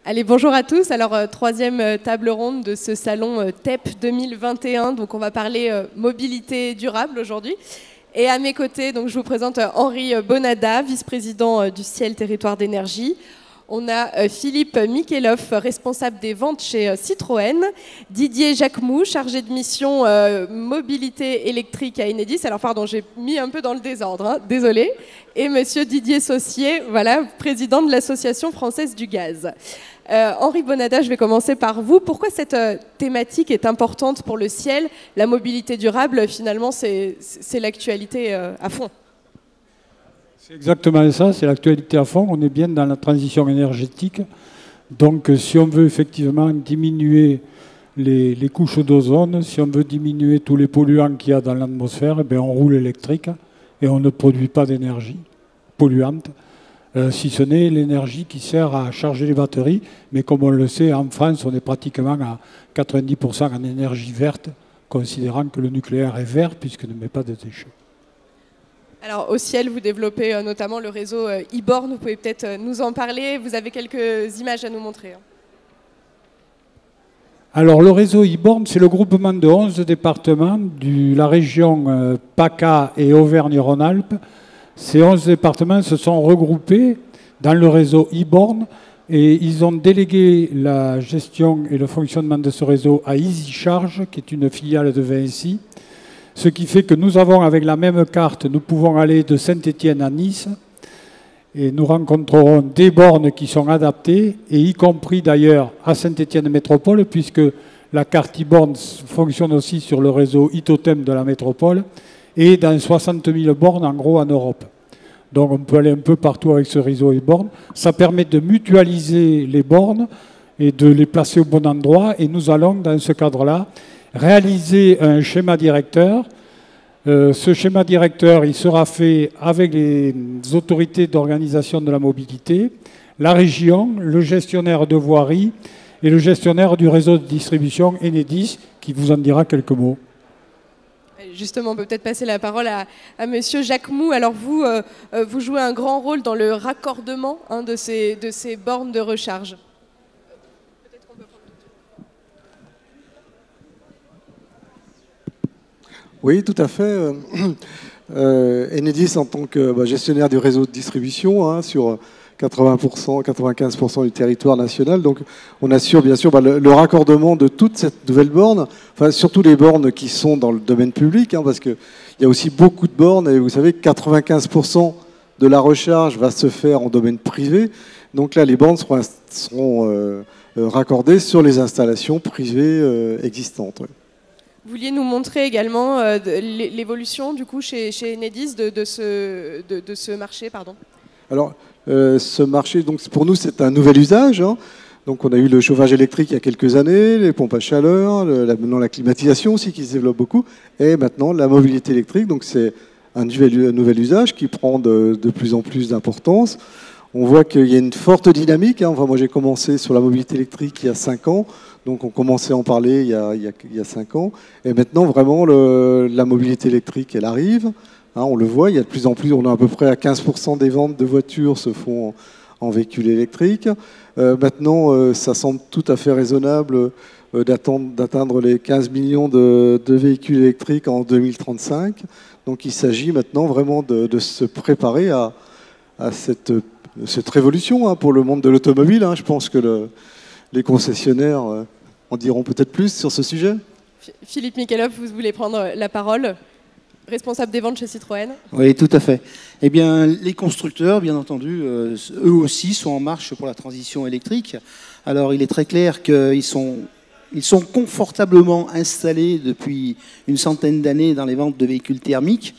Allez, bonjour à tous. Alors, troisième table ronde de ce salon TEP 2021. Donc, on va parler mobilité durable aujourd'hui. Et à mes côtés, donc, je vous présente Henri Bonada, vice-président du Ciel Territoire d'énergie. On a Philippe Mikheloff, responsable des ventes chez Citroën. Didier Jacquemou, chargé de mission mobilité électrique à Enedis. Alors, pardon, j'ai mis un peu dans le désordre, hein, désolé. Et monsieur Didier Saussier, voilà, président de l'Association française du gaz. Henri Bonada, je vais commencer par vous. Pourquoi cette thématique est importante pour le ciel? La mobilité durable, finalement, c'est l'actualité à fond. C'est exactement ça, c'est l'actualité à fond. On est bien dans la transition énergétique. Donc, si on veut effectivement diminuer les couches d'ozone, si on veut diminuer tous les polluants qu'il y a dans l'atmosphère, eh bien, on roule électrique et on ne produit pas d'énergie polluante. Si ce n'est l'énergie qui sert à charger les batteries. Mais comme on le sait, en France, on est pratiquement à 90% en énergie verte, considérant que le nucléaire est vert puisqu'il ne met pas de déchets. Alors, au ciel, vous développez notamment le réseau e-borne. Vous pouvez peut-être nous en parler. Vous avez quelques images à nous montrer. Alors, le réseau e-borne, c'est le groupement de 11 départements de la région PACA et Auvergne-Rhône-Alpes. Ces 11 départements se sont regroupés dans le réseau e-borne et ils ont délégué la gestion et le fonctionnement de ce réseau à EasyCharge, qui est une filiale de Vinci. Ce qui fait que nous avons, avec la même carte, nous pouvons aller de Saint-Étienne à Nice et nous rencontrerons des bornes qui sont adaptées, et y compris d'ailleurs à Saint-Étienne Métropole, puisque la carte e-borne fonctionne aussi sur le réseau e-totem de la métropole, et dans 60 000 bornes en gros en Europe. Donc on peut aller un peu partout avec ce réseau e-borne. Ça permet de mutualiser les bornes et de les placer au bon endroit, et nous allons, dans ce cadre-là, réaliser un schéma directeur. Ce schéma directeur, il sera fait avec les autorités d'organisation de la mobilité, la région, le gestionnaire de voirie et le gestionnaire du réseau de distribution Enedis, qui vous en dira quelques mots. Justement, on peut peut-être passer la parole à monsieur Jacquemou. Alors vous, vous jouez un grand rôle dans le raccordement de ces bornes de recharge. Oui, tout à fait. Enedis, en tant que gestionnaire du réseau de distribution, sur 80%, 95% du territoire national, donc on assure bien sûr le raccordement de toute cette nouvelle borne, enfin surtout les bornes qui sont dans le domaine public, parce qu'il y a aussi beaucoup de bornes, et vous savez que 95% de la recharge va se faire en domaine privé. Donc là, les bornes seront raccordées sur les installations privées existantes. Ouais. Vous vouliez nous montrer également l'évolution du coup chez Enedis de ce marché, pardon. Alors, ce marché, donc, pour nous, c'est un nouvel usage. Donc, on a eu le chauffage électrique il y a quelques années, les pompes à chaleur, maintenant la climatisation aussi qui se développe beaucoup, et maintenant la mobilité électrique. Donc, c'est un nouvel usage qui prend de plus en plus d'importance. On voit qu'il y a une forte dynamique. Enfin, moi, j'ai commencé sur la mobilité électrique il y a 5 ans. Donc, on commençait à en parler il y a 5 ans. Et maintenant, vraiment, la mobilité électrique, elle arrive. On le voit, il y a de plus en plus, on est à peu près à 15% des ventes de voitures se font en véhicules électriques. Maintenant, ça semble tout à fait raisonnable d'atteindre les 15 millions de véhicules électriques en 2035. Donc il s'agit maintenant vraiment de se préparer à cette révolution pour le monde de l'automobile. Je pense que les concessionnaires en diront peut-être plus sur ce sujet. Philippe Mikheloff, vous voulez prendre la parole, responsable des ventes chez Citroën. Oui, tout à fait. Eh bien, les constructeurs, bien entendu, eux aussi sont en marche pour la transition électrique. Alors, il est très clair qu'ils sont confortablement installés depuis une centaine d'années dans les ventes de véhicules thermiques.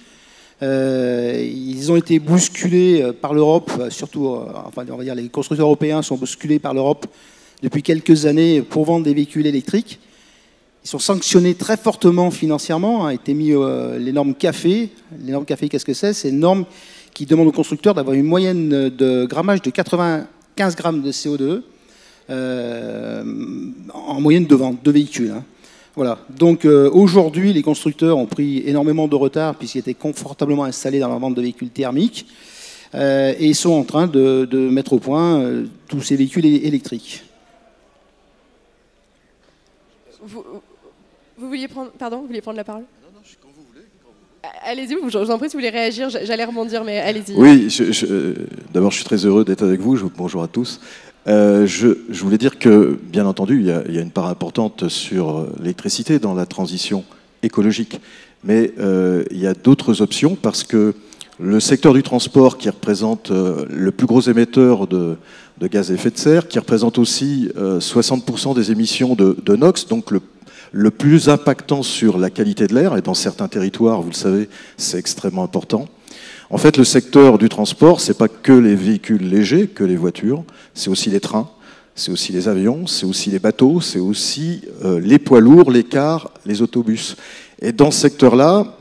Ils ont été bousculés par l'Europe, surtout, enfin, on va dire, les constructeurs européens sont bousculés par l'Europe depuis quelques années pour vendre des véhicules électriques. Ils sont sanctionnés très fortement financièrement, a été mis les normes CAFE. Les normes CAFE, qu'est-ce que c'est? C'est une norme qui demande aux constructeurs d'avoir une moyenne de grammage de 95 grammes de CO2 en moyenne de vente de véhicules. Voilà. Donc aujourd'hui, les constructeurs ont pris énormément de retard puisqu'ils étaient confortablement installés dans la vente de véhicules thermiques. et ils sont en train de mettre au point tous ces véhicules électriques. Vous vouliez prendre, pardon, vous vouliez prendre la parole? Non, je suis quand vous voulez. Allez-y, je vous en prie si vous voulez réagir, j'allais rebondir, mais allez-y. Oui, d'abord je suis très heureux d'être avec vous, bonjour à tous. Je voulais dire que, bien entendu, il y a une part importante sur l'électricité dans la transition écologique, mais il y a d'autres options parce que le secteur du transport qui représente le plus gros émetteur de gaz à effet de serre, qui représente aussi 60% des émissions de NOx, donc le plus impactant sur la qualité de l'air, et dans certains territoires, vous le savez, c'est extrêmement important. En fait, le secteur du transport, c'est pas que les véhicules légers, que les voitures, c'est aussi les trains, c'est aussi les avions, c'est aussi les bateaux, c'est aussi les poids lourds, les cars, les autobus. Et dans ce secteur-là,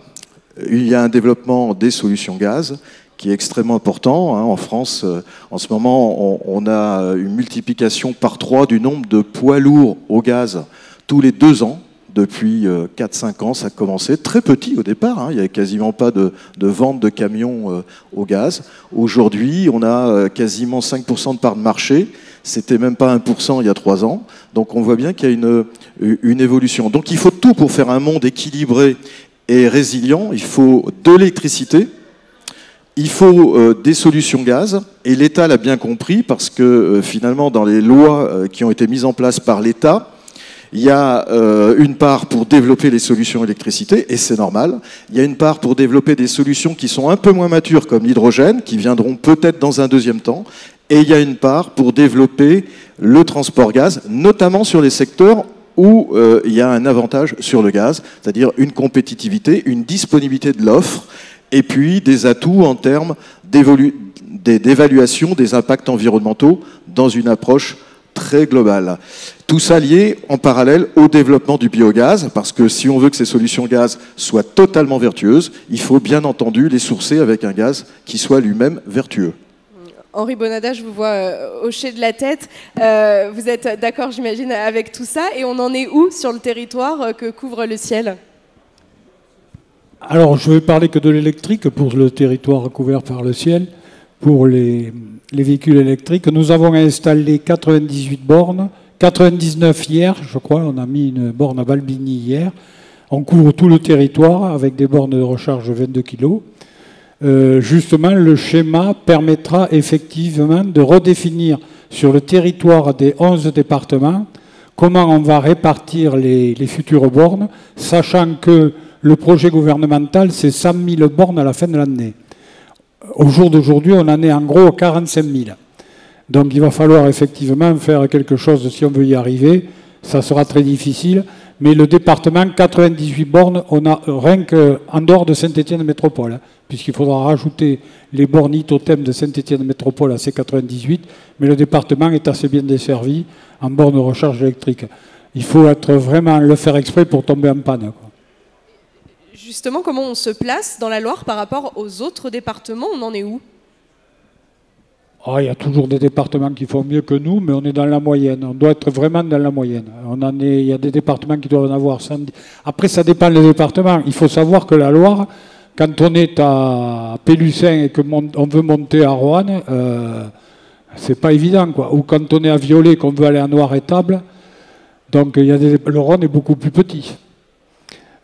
il y a un développement des solutions gaz qui est extrêmement important. En France, en ce moment, on a une multiplication par 3 du nombre de poids lourds au gaz tous les 2 ans. Depuis 4-5 ans, ça a commencé très petit au départ. Il n'y avait quasiment pas de vente de camions au gaz. Aujourd'hui, on a quasiment 5% de part de marché. C'était même pas 1% il y a 3 ans. Donc on voit bien qu'il y a une évolution. Donc il faut tout pour faire un monde équilibré et résilient. Il faut de l'électricité, il faut des solutions gaz, et l'État l'a bien compris parce que finalement dans les lois qui ont été mises en place par l'État, il y a une part pour développer les solutions électricité, et c'est normal. Il y a une part pour développer des solutions qui sont un peu moins matures, comme l'hydrogène, qui viendront peut-être dans un deuxième temps. Et il y a une part pour développer le transport gaz, notamment sur les secteurs où il y a un avantage sur le gaz, c'est-à-dire une compétitivité, une disponibilité de l'offre, et puis des atouts en termes d'évaluation des impacts environnementaux dans une approche très globale. Tout ça lié en parallèle au développement du biogaz, parce que si on veut que ces solutions gaz soient totalement vertueuses, il faut bien entendu les sourcer avec un gaz qui soit lui-même vertueux. Henri Bonada, je vous vois hocher de la tête. Vous êtes d'accord, j'imagine, avec tout ça. Et on en est où sur le territoire que couvre le ciel? Alors, je vais parler que de l'électrique pour le territoire couvert par le ciel. Pour les véhicules électriques, nous avons installé 98 bornes, 99 hier, je crois. On a mis une borne à Balbigny hier. On couvre tout le territoire avec des bornes de recharge 22 kg. Justement, le schéma permettra effectivement de redéfinir sur le territoire des 11 départements comment on va répartir les futures bornes, sachant que le projet gouvernemental, c'est 100 000 bornes à la fin de l'année. Au jour d'aujourd'hui, on en est en gros à 45 000. Donc il va falloir effectivement faire quelque chose si on veut y arriver. Ça sera très difficile. Mais le département, 98 bornes, on a rien qu'en dehors de Saint-Étienne Métropole, puisqu'il faudra rajouter les bornes ITOTEM de Saint-Étienne Métropole à ces 98, mais le département est assez bien desservi en bornes de recharge électrique. Il faut vraiment le faire exprès pour tomber en panne, quoi. Justement, comment on se place dans la Loire par rapport aux autres départements? On en est où? Il y a toujours des départements qui font mieux que nous, mais on est dans la moyenne. On doit être vraiment dans la moyenne. Il y a des départements qui doivent en avoir 110. Après, ça dépend des départements. Il faut savoir que la Loire, quand on est à Pélussin et qu'on veut monter à Roanne, c'est pas évident, quoi. Ou quand on est à Violet, qu'on veut aller à Noir-Étable, donc le Rhône est beaucoup plus petit.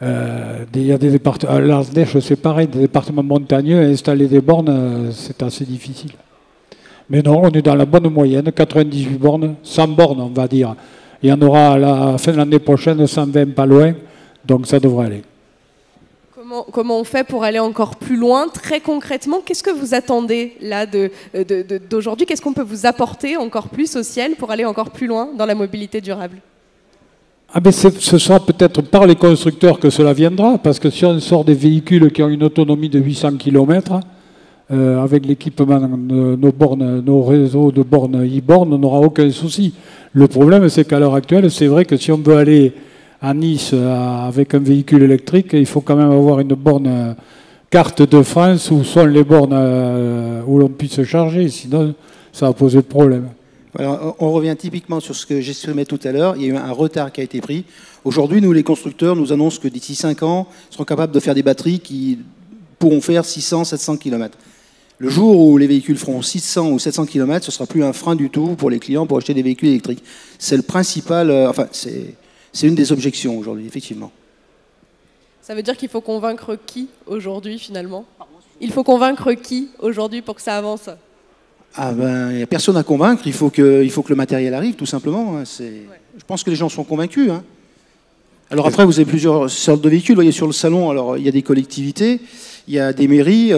Il y a des départements, à l'Ardèche, c'est pareil, des départements montagneux, installer des bornes, c'est assez difficile. Mais non, on est dans la bonne moyenne, 98 bornes, 100 bornes, on va dire. Il y en aura à la fin de l'année prochaine 120, pas loin, donc ça devrait aller. Comment on fait pour aller encore plus loin? Très concrètement, qu'est-ce que vous attendez là d'aujourd'hui? Qu'est-ce qu'on peut vous apporter encore plus au ciel pour aller encore plus loin dans la mobilité durable? Ce sera peut-être par les constructeurs que cela viendra, parce que si on sort des véhicules qui ont une autonomie de 800 km, avec l'équipement de nos réseaux de bornes e-bornes, on n'aura aucun souci. Le problème, c'est qu'à l'heure actuelle, c'est vrai que si on veut aller à Nice avec un véhicule électrique, il faut quand même avoir une borne carte de France où sont les bornes où l'on puisse charger, sinon ça va poser problème. Alors, on revient typiquement sur ce que j'exprimais tout à l'heure. Il y a eu un retard qui a été pris. Aujourd'hui, nous, les constructeurs, nous annoncent que d'ici 5 ans, ils seront capables de faire des batteries qui pourront faire 600, 700 km. Le jour où les véhicules feront 600 ou 700 km, ce ne sera plus un frein du tout pour les clients pour acheter des véhicules électriques. C'est le principal, C'est une des objections aujourd'hui, effectivement. Ça veut dire qu'il faut convaincre qui aujourd'hui finalement? Il faut convaincre qui aujourd'hui pour que ça avance? Ah ben, il n'y a personne à convaincre, il faut que le matériel arrive, tout simplement. Hein. Je pense que les gens sont convaincus. Hein. Alors après, vous avez plusieurs sortes de véhicules. Vous voyez, sur le salon, alors, il y a des collectivités, il y a des mairies.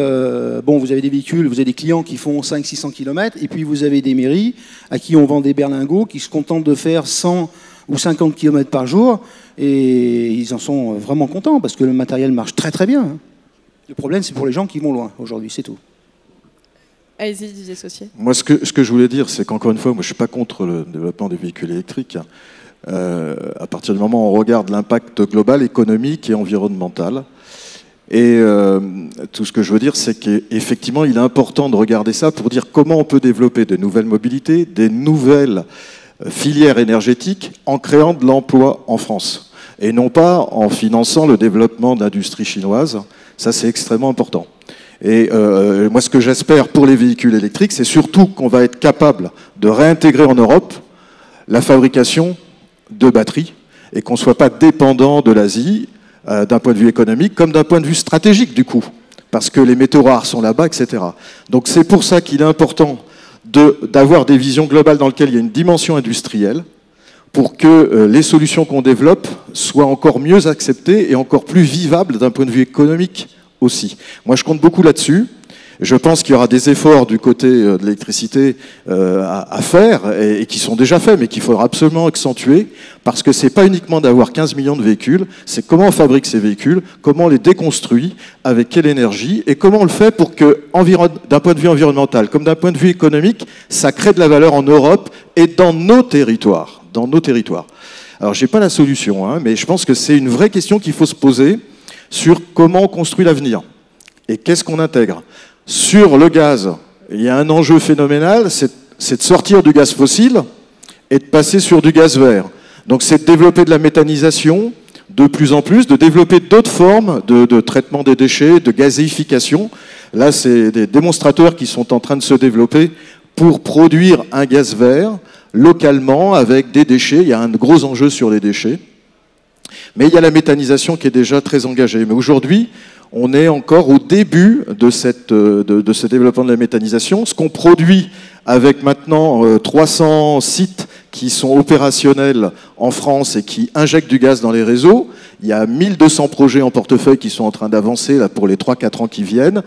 Bon, vous avez des véhicules, vous avez des clients qui font 500-600 km, et puis vous avez des mairies à qui on vend des berlingots qui se contentent de faire 100 ou 50 km par jour, et ils en sont vraiment contents, parce que le matériel marche très très bien. Hein. Le problème, c'est pour les gens qui vont loin, aujourd'hui, c'est tout. Allez-y, Didier Saucier. Moi, ce que je voulais dire, c'est qu'encore une fois, moi, je ne suis pas contre le développement des véhicules électriques. À partir du moment où on regarde l'impact global, économique et environnemental. Et tout ce que je veux dire, c'est qu'effectivement, il est important de regarder ça pour dire comment on peut développer de nouvelles mobilités, des nouvelles filières énergétiques en créant de l'emploi en France. Et non pas en finançant le développement de l'industrie chinoise. Ça, c'est extrêmement important. Et moi, ce que j'espère pour les véhicules électriques, c'est surtout qu'on va être capable de réintégrer en Europe la fabrication de batteries et qu'on ne soit pas dépendant de l'Asie d'un point de vue économique comme d'un point de vue stratégique, du coup, parce que les métaux rares sont là-bas, etc. Donc c'est pour ça qu'il est important d'avoir des visions globales dans lesquelles il y a une dimension industrielle pour que les solutions qu'on développe soient encore mieux acceptées et encore plus vivables d'un point de vue économique aussi. Moi, je compte beaucoup là-dessus. Je pense qu'il y aura des efforts du côté de l'électricité à faire, et qui sont déjà faits, mais qu'il faudra absolument accentuer, parce que ce n'est pas uniquement d'avoir 15 millions de véhicules, c'est comment on fabrique ces véhicules, comment on les déconstruit, avec quelle énergie, et comment on le fait pour que, d'un point de vue environnemental, comme d'un point de vue économique, ça crée de la valeur en Europe et dans nos territoires. Alors, je n'ai pas la solution, hein, mais je pense que c'est une vraie question qu'il faut se poser sur comment on construit l'avenir et qu'est-ce qu'on intègre. Sur le gaz, il y a un enjeu phénoménal, c'est de sortir du gaz fossile et de passer sur du gaz vert. Donc c'est de développer de la méthanisation de plus en plus, de développer d'autres formes de traitement des déchets, de gazéification. Là, c'est des démonstrateurs qui sont en train de se développer pour produire un gaz vert localement avec des déchets. Il y a un gros enjeu sur les déchets. Mais il y a la méthanisation qui est déjà très engagée. Mais aujourd'hui, on est encore au début de ce développement de la méthanisation. Ce qu'on produit avec maintenant 300 sites qui sont opérationnels en France et qui injectent du gaz dans les réseaux, il y a 1200 projets en portefeuille qui sont en train d'avancer là, pour les 3-4 ans qui viennent.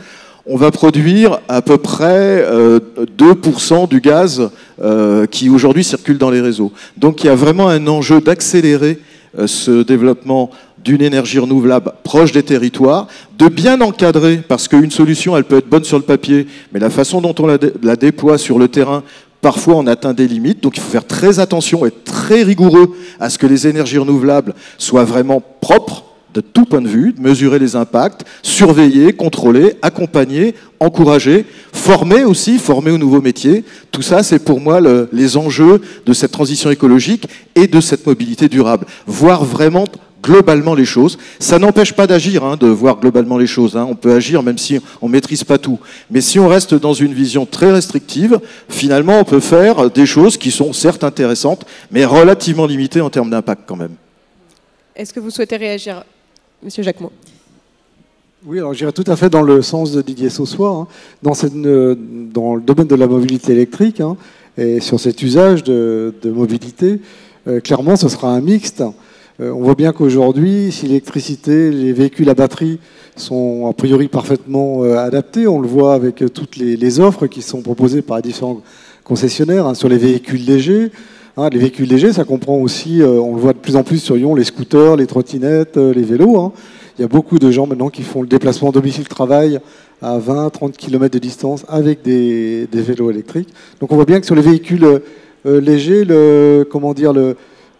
On va produire à peu près 2% du gaz qui aujourd'hui circule dans les réseaux. Donc il y a vraiment un enjeu d'accélérer ce développement d'une énergie renouvelable proche des territoires, de bien encadrer, parce qu'une solution, elle peut être bonne sur le papier, mais la façon dont on la déploie sur le terrain, parfois on atteint des limites. Donc il faut faire très attention et très rigoureux à ce que les énergies renouvelables soient vraiment propres de tout point de vue, mesurer les impacts, surveiller, contrôler, accompagner, encourager, former aussi, former aux nouveaux métiers. Tout ça, c'est pour moi les enjeux de cette transition écologique et de cette mobilité durable. Voir vraiment globalement les choses. Ça n'empêche pas d'agir, hein, de voir globalement les choses. Hein. On peut agir même si on ne maîtrise pas tout. Mais si on reste dans une vision très restrictive, finalement, on peut faire des choses qui sont certes intéressantes, mais relativement limitées en termes d'impact quand même. Est-ce que vous souhaitez réagir, Monsieur Jacquemot? Oui, alors j'irai tout à fait dans le sens de Didier Saucier, hein, dans le domaine de la mobilité électrique, hein, et sur cet usage de mobilité. Clairement, ce sera un mixte. On voit bien qu'aujourd'hui, si l'électricité, les véhicules à batterie sont a priori parfaitement adaptés, on le voit avec toutes les offres qui sont proposées par les différents concessionnaires, hein, sur les véhicules légers. Hein, les véhicules légers, ça comprend aussi, on le voit de plus en plus sur Lyon, les scooters, les trottinettes, les vélos. Hein. Il y a beaucoup de gens maintenant qui font le déplacement domicile-travail à 20-30 km de distance avec des vélos électriques. Donc on voit bien que sur les véhicules légers,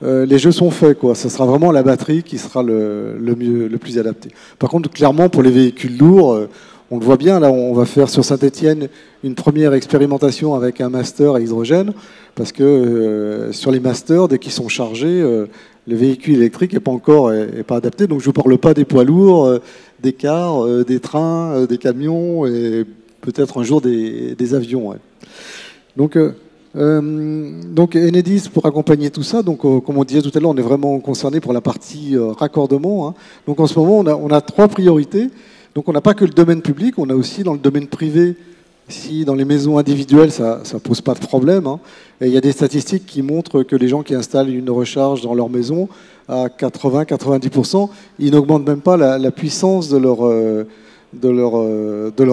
les jeux sont faits, quoi. Ce sera vraiment la batterie qui sera le plus adapté. Par contre, clairement, pour les véhicules lourds, on le voit bien, là, on va faire sur Saint-Étienne une première expérimentation avec un master à hydrogène, parce que sur les masters, dès qu'ils sont chargés, le véhicule électrique n'est pas adapté. Donc je ne vous parle pas des poids lourds, des cars, des trains, des camions, et peut-être un jour des avions. Ouais. Donc Donc Enedis pour accompagner tout ça, donc comme on disait tout à l'heure, on est vraiment concerné pour la partie raccordement, hein. Donc en ce moment, on a 3 priorités. Donc on n'a pas que le domaine public, on a aussi dans le domaine privé. Si dans les maisons individuelles, ça ne pose pas de problème, hein. Et il y a des statistiques qui montrent que les gens qui installent une recharge dans leur maison, à 80-90%, ils n'augmentent même pas la puissance de leur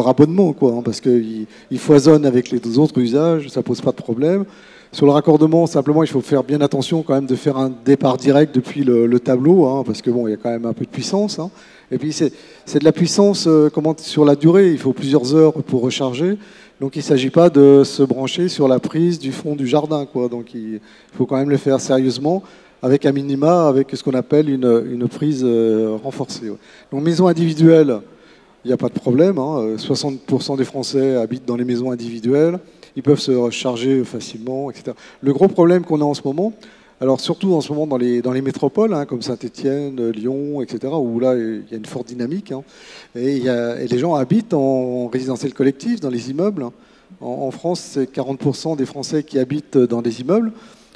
abonnement, quoi, hein, parce qu'ils foisonnent avec les autres usages, ça ne pose pas de problème. Sur le raccordement, simplement, il faut faire bien attention quand même de faire un départ direct depuis le tableau, hein, parce que bon, il y a quand même un peu de puissance, hein. Et puis c'est de la puissance sur la durée, il faut plusieurs heures pour recharger. Donc il ne s'agit pas de se brancher sur la prise du fond du jardin, quoi. Donc il faut quand même le faire sérieusement, avec un minima, avec ce qu'on appelle une prise renforcée. Ouais. Donc maison individuelle, il n'y a pas de problème, hein. 60% des Français habitent dans les maisons individuelles, ils peuvent se recharger facilement, etc. Le gros problème qu'on a en ce moment, alors surtout en ce moment dans les métropoles, hein, comme Saint-Étienne, Lyon, etc., où là il y a une forte dynamique, hein, et les gens habitent en résidentiel collectif, dans les immeubles. En France, c'est 40% des Français qui habitent dans des immeubles,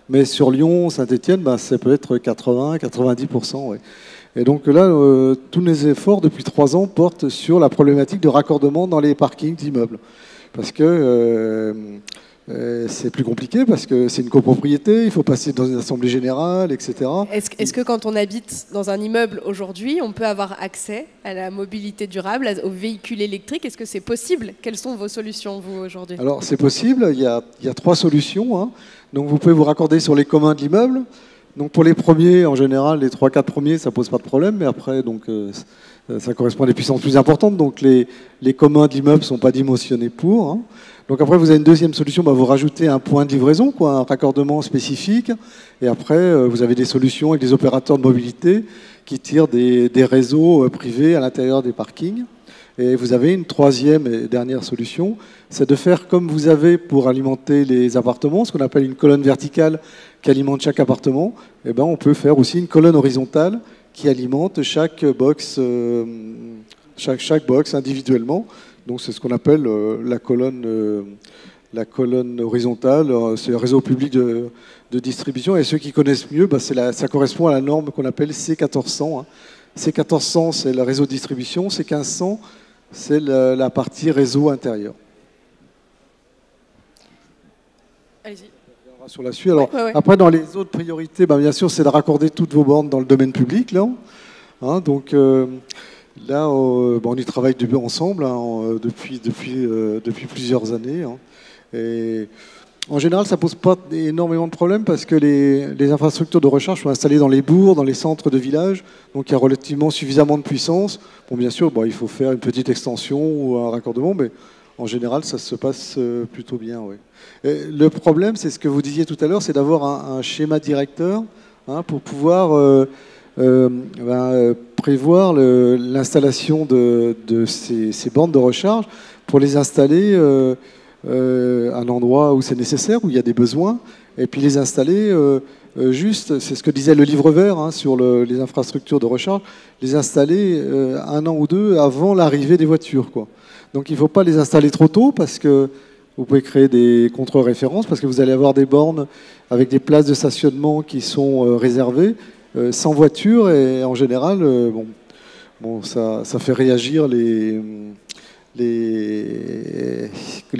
mais sur Lyon, Saint-Étienne, ça peut être 80-90%. Ouais. Et donc là, tous les efforts depuis 3 ans portent sur la problématique de raccordement dans les parkings d'immeubles. Parce que c'est plus compliqué, parce que c'est une copropriété, il faut passer dans une assemblée générale, etc. Est-ce que quand on habite dans un immeuble aujourd'hui, on peut avoir accès à la mobilité durable, aux véhicules électriques? Est-ce que c'est possible? Quelles sont vos solutions, vous, aujourd'hui? Alors, c'est possible. Il y a 3 solutions, hein. Donc, vous pouvez vous raccorder sur les communs de l'immeuble. Donc, pour les premiers, en général, les 3-4 premiers, ça ne pose pas de problème. Mais après, donc, ça correspond à des puissances plus importantes. Donc, les communs de l'immeuble ne sont pas dimensionnés pour, hein. Donc après, vous avez une deuxième solution, vous rajoutez un point de livraison, quoi, un raccordement spécifique. Et après, vous avez des solutions avec des opérateurs de mobilité qui tirent des réseaux privés à l'intérieur des parkings. Et vous avez une troisième et dernière solution, c'est de faire comme vous avez pour alimenter les appartements, ce qu'on appelle une colonne verticale qui alimente chaque appartement. Et ben, on peut faire aussi une colonne horizontale qui alimente chaque box individuellement. Donc c'est ce qu'on appelle la colonne horizontale, c'est le réseau public de distribution. Et ceux qui connaissent mieux, ça correspond à la norme qu'on appelle C1400. Hein. C1400, c'est le réseau de distribution. C1500, c'est la partie réseau intérieur. Allez-y. On verra sur la suite. Alors, ouais. Après, dans les autres priorités, bien sûr, c'est de raccorder toutes vos bornes dans le domaine public. Là, hein, donc... Là, on y travaille ensemble, hein, depuis plusieurs années. Hein. Et en général, ça ne pose pas énormément de problèmes parce que les infrastructures de recharge sont installées dans les bourgs, dans les centres de villages. Donc il y a relativement suffisamment de puissance. Bon, bien sûr, il faut faire une petite extension ou un raccordement, mais en général, ça se passe plutôt bien. Ouais. Et le problème, c'est ce que vous disiez tout à l'heure, c'est d'avoir un schéma directeur, hein, pour pouvoir... prévoir l'installation de ces bornes de recharge pour les installer à un endroit où c'est nécessaire, où il y a des besoins, et puis les installer juste, c'est ce que disait le livre vert, hein, sur les infrastructures de recharge, les installer 1 an ou 2 avant l'arrivée des voitures, quoi. Donc il ne faut pas les installer trop tôt parce que vous pouvez créer des contre-références, parce que vous allez avoir des bornes avec des places de stationnement qui sont réservées, sans voiture, et en général, ça fait réagir les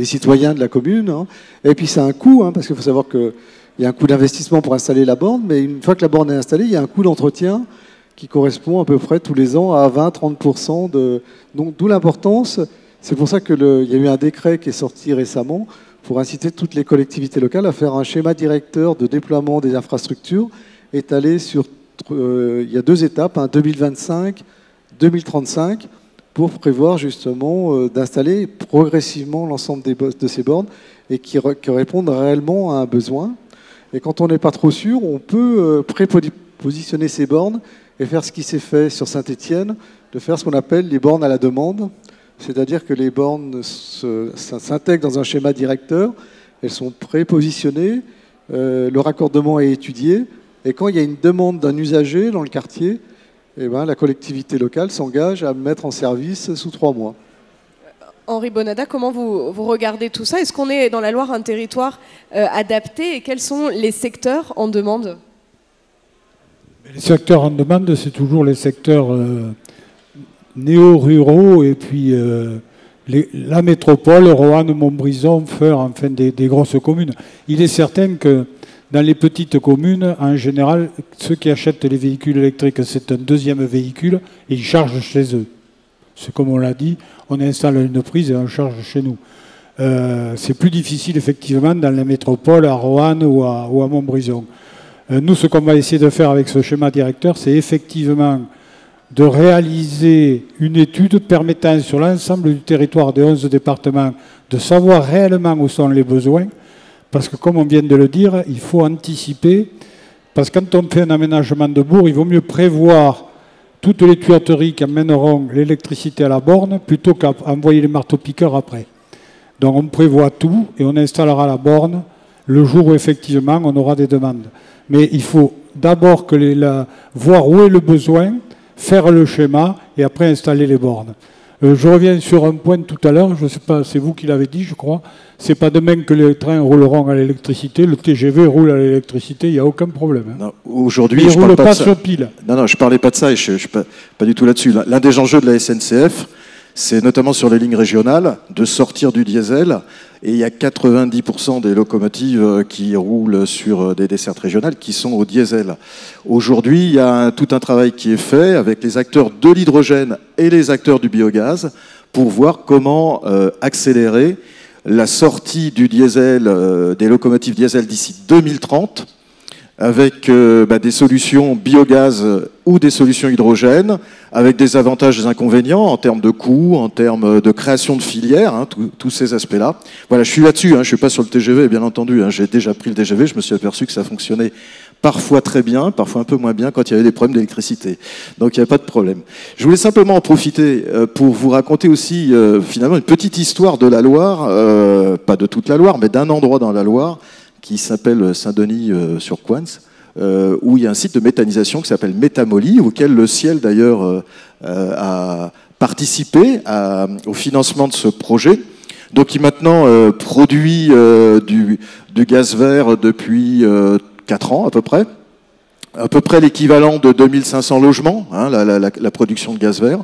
citoyens de la commune. Hein. Et puis c'est un coût, hein, parce qu'il faut savoir qu'il y a un coût d'investissement pour installer la borne, mais une fois que la borne est installée, il y a un coût d'entretien qui correspond à peu près tous les ans à 20-30%. Donc d'où l'importance. C'est pour ça qu'il y a eu un décret qui est sorti récemment pour inciter toutes les collectivités locales à faire un schéma directeur de déploiement des infrastructures étalé sur... il y a 2 étapes, hein, 2025, 2035, pour prévoir justement d'installer progressivement l'ensemble de ces bornes et qui répondent réellement à un besoin. Et quand on n'est pas trop sûr, on peut prépositionner ces bornes et faire ce qui s'est fait sur Saint-Étienne, de faire ce qu'on appelle les bornes à la demande. C'est-à-dire que les bornes s'intègrent dans un schéma directeur, elles sont prépositionnées, le raccordement est étudié, et quand il y a une demande d'un usager dans le quartier, eh ben, la collectivité locale s'engage à mettre en service sous 3 mois. Henri Bonada, comment vous regardez tout ça? Est-ce qu'on est dans la Loire un territoire adapté et quels sont les secteurs en demande? Les secteurs en demande, c'est toujours les secteurs néo-ruraux et puis la métropole, Roanne, Montbrison, Feurs, enfin des grosses communes. Il est certain que dans les petites communes, en général, ceux qui achètent les véhicules électriques, c'est un deuxième véhicule et ils chargent chez eux. C'est comme on l'a dit, on installe une prise et on charge chez nous. C'est plus difficile effectivement dans la métropole, à Roanne ou à Montbrison. Nous, ce qu'on va essayer de faire avec ce schéma directeur, c'est effectivement de réaliser une étude permettant sur l'ensemble du territoire des 11 départements de savoir réellement où sont les besoins. Parce que comme on vient de le dire, il faut anticiper. Parce que quand on fait un aménagement de bourg, il vaut mieux prévoir toutes les tuyauteries qui amèneront l'électricité à la borne plutôt qu'envoyer les marteaux-piqueurs après. Donc on prévoit tout et on installera la borne le jour où effectivement on aura des demandes. Mais il faut d'abord voir où est le besoin, faire le schéma et après installer les bornes. Je reviens sur un point tout à l'heure, je ne sais pas, c'est vous qui l'avez dit, je crois. C'est pas demain que les trains rouleront à l'électricité. Le TGV roule à l'électricité, il n'y a aucun problème. Hein. Aujourd'hui, je ne parle pas sur pile. Non, je parlais pas de ça et je ne suis pas du tout là-dessus. L'un des enjeux de la SNCF, c'est notamment sur les lignes régionales, de sortir du diesel. Et il y a 90% des locomotives qui roulent sur des dessertes régionales qui sont au diesel. Aujourd'hui, il y a tout un travail qui est fait avec les acteurs de l'hydrogène et les acteurs du biogaz pour voir comment accélérer la sortie du diesel, des locomotives diesel d'ici 2030, avec des solutions biogaz ou des solutions hydrogène, avec des avantages et des inconvénients en termes de coûts, en termes de création de filières, hein, tous ces aspects-là. Voilà, je suis là-dessus, hein, je ne suis pas sur le TGV, bien entendu. Hein, j'ai déjà pris le TGV, je me suis aperçu que ça fonctionnait parfois très bien, parfois un peu moins bien quand il y avait des problèmes d'électricité. Donc il n'y avait pas de problème. Je voulais simplement en profiter pour vous raconter aussi finalement une petite histoire de la Loire, pas de toute la Loire, mais d'un endroit dans la Loire, qui s'appelle Saint-Denis-sur-Coince, où il y a un site de méthanisation qui s'appelle Métamoly, auquel le Ciel d'ailleurs a participé au financement de ce projet. Donc qui maintenant produit du gaz vert depuis 4 ans à peu près l'équivalent de 2500 logements, hein, la production de gaz vert,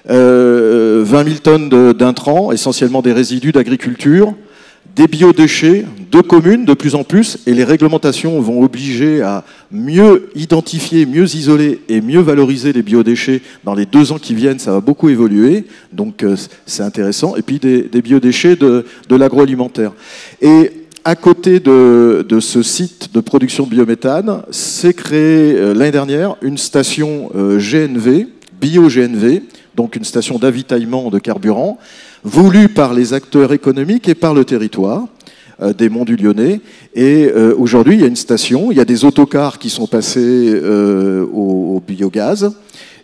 20 000 tonnes d'intrants, essentiellement des résidus d'agriculture, des biodéchets de communes de plus en plus, et les réglementations vont obliger à mieux identifier, mieux isoler et mieux valoriser les biodéchets. Dans les 2 ans qui viennent, ça va beaucoup évoluer, donc c'est intéressant. Et puis des biodéchets de l'agroalimentaire. Et à côté de ce site de production de biométhane, s'est créée l'année dernière une station GNV, bio-GNV, donc une station d'avitaillement de carburant, voulu par les acteurs économiques et par le territoire des Monts du Lyonnais. Et aujourd'hui, il y a une station, il y a des autocars qui sont passés au biogaz.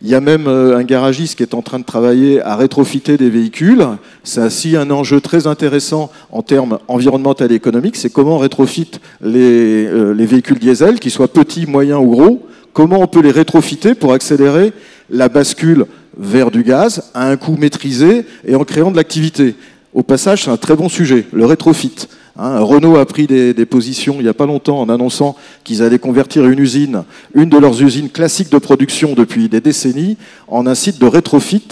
Il y a même un garagiste qui est en train de travailler à rétrofiter des véhicules. C'est aussi un enjeu très intéressant en termes environnementaux et économiques. C'est comment on rétrofite les véhicules diesel, qu'ils soient petits, moyens ou gros. Comment on peut les rétrofiter pour accélérer la bascule vers du gaz à un coût maîtrisé et en créant de l'activité. Au passage, c'est un très bon sujet, le rétrofit. Hein, Renault a pris des positions il n'y a pas longtemps en annonçant qu'ils allaient convertir une de leurs usines classiques de production depuis des décennies, en un site de rétrofit,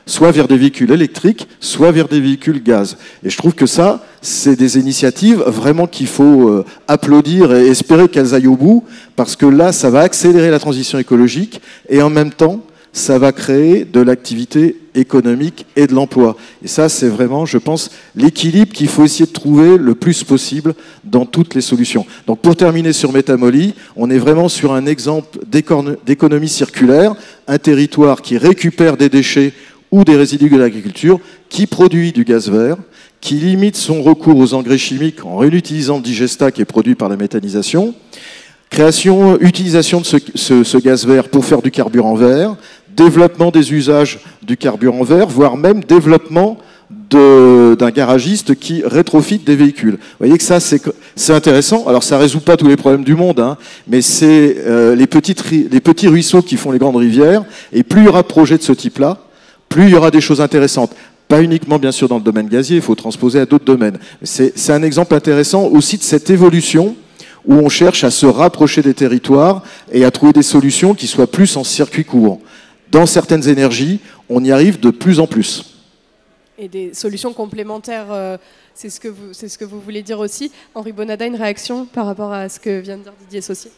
soit vers des véhicules électriques, soit vers des véhicules gaz. Et je trouve que ça, c'est des initiatives vraiment qu'il faut applaudir et espérer qu'elles aillent au bout, parce que là, ça va accélérer la transition écologique et en même temps, ça va créer de l'activité économique et de l'emploi. Et ça, c'est vraiment, je pense, l'équilibre qu'il faut essayer de trouver le plus possible dans toutes les solutions. Donc pour terminer sur Métamoly, on est vraiment sur un exemple d'économie circulaire, un territoire qui récupère des déchets ou des résidus de l'agriculture, qui produit du gaz vert, qui limite son recours aux engrais chimiques en réutilisant le digestat qui est produit par la méthanisation, utilisation de ce gaz vert pour faire du carburant vert, développement des usages du carburant vert, voire même développement d'un garagiste qui rétrofite des véhicules. Vous voyez que ça, c'est intéressant. Alors, ça ne résout pas tous les problèmes du monde, hein, mais c'est les petits ruisseaux qui font les grandes rivières. Et plus il y aura de projets de ce type-là, plus il y aura des choses intéressantes. Pas uniquement, bien sûr, dans le domaine gazier, il faut transposer à d'autres domaines. C'est un exemple intéressant aussi de cette évolution où on cherche à se rapprocher des territoires et à trouver des solutions qui soient plus en circuit court. Dans certaines énergies, on y arrive de plus en plus. Et des solutions complémentaires, c'est ce que vous voulez dire aussi. Henri Bonada, une réaction par rapport à ce que vient de dire Didier Saucier?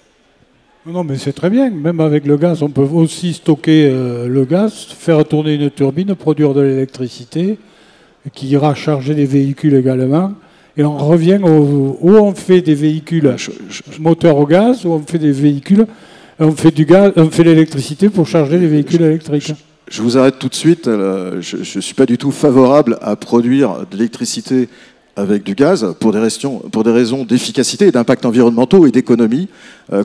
Non, mais c'est très bien. Même avec le gaz, on peut aussi stocker le gaz, faire tourner une turbine, produire de l'électricité, qui ira charger des véhicules également. Et on revient où on fait des véhicules moteurs au gaz, où on fait des véhicules, on fait du gaz, on fait l'électricité pour charger les véhicules électriques. Je vous arrête tout de suite. Je ne suis pas du tout favorable à produire de l'électricité avec du gaz pour des raisons d'efficacité et d'impact environnementaux et d'économie.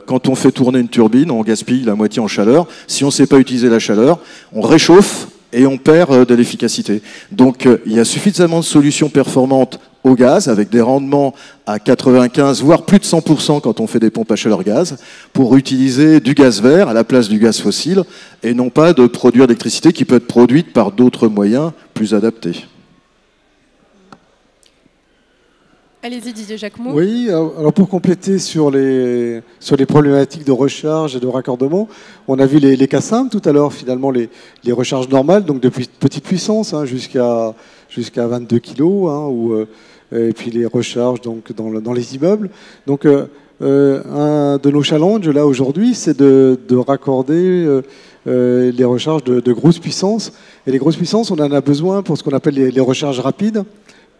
Quand on fait tourner une turbine, on gaspille la moitié en chaleur. Si on ne sait pas utiliser la chaleur, on réchauffe et on perd de l'efficacité. Donc il y a suffisamment de solutions performantes au gaz, avec des rendements à 95, voire plus de 100% quand on fait des pompes à chaleur gaz, pour utiliser du gaz vert à la place du gaz fossile, et non pas de produire l'électricité qui peut être produite par d'autres moyens plus adaptés. Allez-y Didier Jacquemot. Oui, alors pour compléter sur les problématiques de recharge et de raccordement, on a vu les cas simples tout à l'heure, finalement les recharges normales, donc de petite puissance jusqu'à 22 kg, et puis les recharges donc, dans les immeubles. Donc un de nos challenges là aujourd'hui, c'est de raccorder les recharges de grosses puissances. Et les grosses puissances, on en a besoin pour ce qu'on appelle les recharges rapides,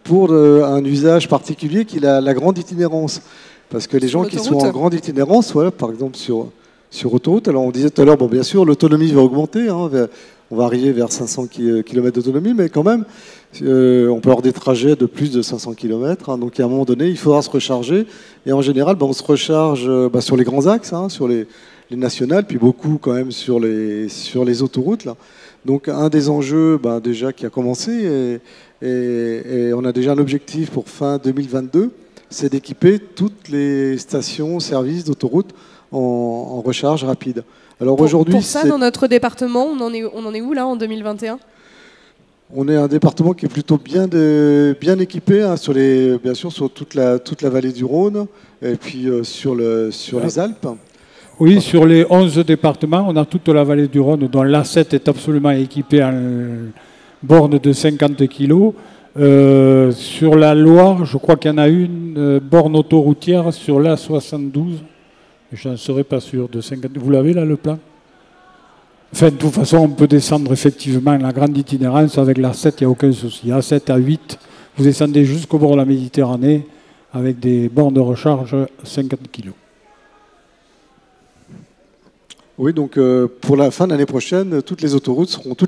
pour un usage particulier qui est la grande itinérance. Parce que les gens qui sont en grande itinérance, voilà, par exemple sur autoroute, alors on disait tout à l'heure, bon, bien sûr, l'autonomie va augmenter, on va arriver vers 500 km d'autonomie, mais quand même, on peut avoir des trajets de plus de 500 km, donc à un moment donné, il faudra se recharger. Et en général, on se recharge sur les grands axes, sur les nationales, puis beaucoup quand même sur les autoroutes, là. Donc un des enjeux déjà qui a commencé, et on a déjà un objectif pour fin 2022, c'est d'équiper toutes les stations-service d'autoroute en recharge rapide. Alors aujourd'hui, pour ça, dans notre département, on en est où là en 2021 ? On est un département qui est plutôt bien équipé, bien sûr sur toute la vallée du Rhône et puis sur les Alpes. Oui, sur les 11 départements, on a toute la vallée du Rhône, dont l'A7 est absolument équipée en borne de 50 kg. Sur la Loire, je crois qu'il y en a une borne autoroutière sur l'A72. Je n'en serais pas sûr de 50. Vous l'avez là, le plan ? Enfin, de toute façon, on peut descendre effectivement la grande itinérance avec l'A7, il n'y a aucun souci. A7, A8, vous descendez jusqu'au bord de la Méditerranée avec des bornes de recharge 50 kg. Oui, donc pour la fin de l'année prochaine, toutes les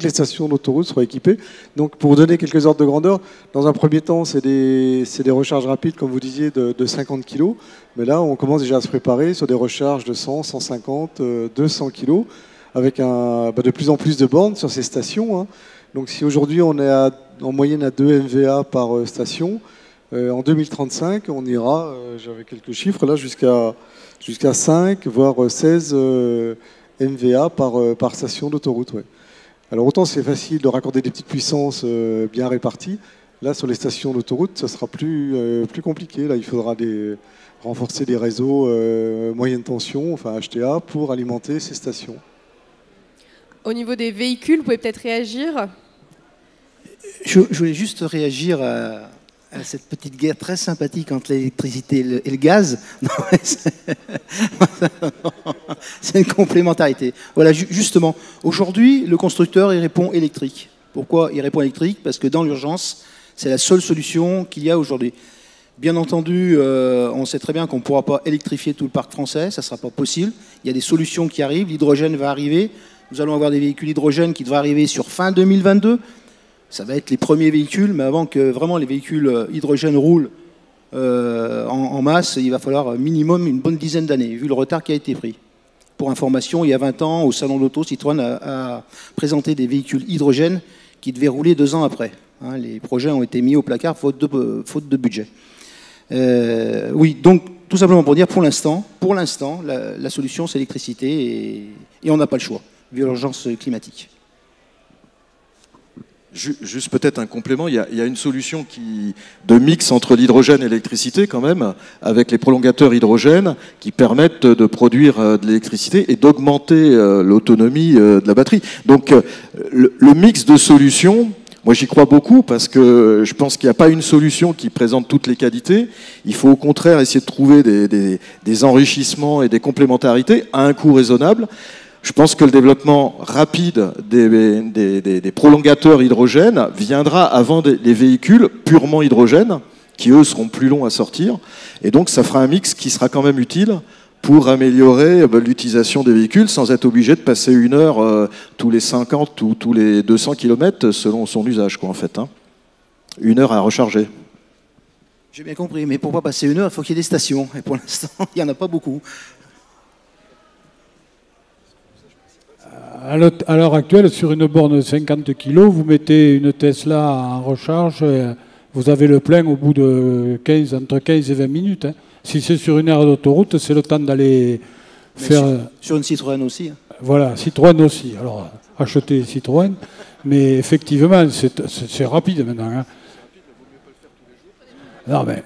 stations d'autoroute seront équipées. Donc pour vous donner quelques ordres de grandeur, dans un premier temps, c'est des recharges rapides, comme vous disiez, de 50 kg. Mais là, on commence déjà à se préparer sur des recharges de 100, 150, 200 kg, avec de plus en plus de bornes sur ces stations. Donc si aujourd'hui on est en moyenne à 2 MVA par station, en 2035, on ira, j'avais quelques chiffres là, jusqu'à 5, voire 16 MVA par station d'autoroute. Ouais. Alors autant c'est facile de raccorder des petites puissances bien réparties, là sur les stations d'autoroute, ça sera plus compliqué. Là, il faudra renforcer des réseaux moyenne tension, enfin HTA, pour alimenter ces stations. Au niveau des véhicules, vous pouvez peut-être réagir. Je voulais juste réagir à cette petite guerre très sympathique entre l'électricité et le gaz. C'est une complémentarité. Voilà, justement, aujourd'hui, le constructeur, il répond électrique. Pourquoi il répond électrique ? Parce que dans l'urgence, c'est la seule solution qu'il y a aujourd'hui. Bien entendu, on sait très bien qu'on ne pourra pas électrifier tout le parc français, ça ne sera pas possible. Il y a des solutions qui arrivent, l'hydrogène va arriver. Nous allons avoir des véhicules hydrogène qui devraient arriver sur fin 2022. Ça va être les premiers véhicules, mais avant que vraiment les véhicules hydrogène roulent en masse, il va falloir minimum une bonne dizaine d'années, vu le retard qui a été pris. Pour information, il y a 20 ans, au Salon de l'Auto, Citroën a présenté des véhicules hydrogène qui devaient rouler 2 ans après. Les projets ont été mis au placard faute de budget. Oui, donc tout simplement pour dire, pour l'instant, la solution c'est l'électricité et on n'a pas le choix, vu l'urgence climatique. Juste peut-être un complément, il y a une solution de mix entre l'hydrogène et l'électricité quand même, avec les prolongateurs hydrogène qui permettent de produire de l'électricité et d'augmenter l'autonomie de la batterie. Donc le mix de solutions, moi j'y crois beaucoup parce que je pense qu'il n'y a pas une solution qui présente toutes les qualités. Il faut au contraire essayer de trouver des enrichissements et des complémentarités à un coût raisonnable. Je pense que le développement rapide des prolongateurs hydrogène viendra avant les véhicules purement hydrogène, qui eux seront plus longs à sortir. Et donc ça fera un mix qui sera quand même utile pour améliorer l'utilisation des véhicules sans être obligé de passer 1 heure tous les 50 ou tous les 200 km selon son usage, quoi, en fait. 1 heure à recharger. J'ai bien compris, mais pour pas passer 1 heure, il faut qu'il y ait des stations. Et pour l'instant, il n'y en a pas beaucoup. À l'heure actuelle, sur une borne de 50 kg, vous mettez une Tesla en recharge, vous avez le plein au bout de entre 15 et 20 minutes. Hein. Si c'est sur une aire d'autoroute, c'est le temps d'aller faire... Sur une Citroën aussi. Voilà, Citroën aussi. Alors, achetez Citroën, mais effectivement, c'est rapide maintenant. Hein. Non, mais...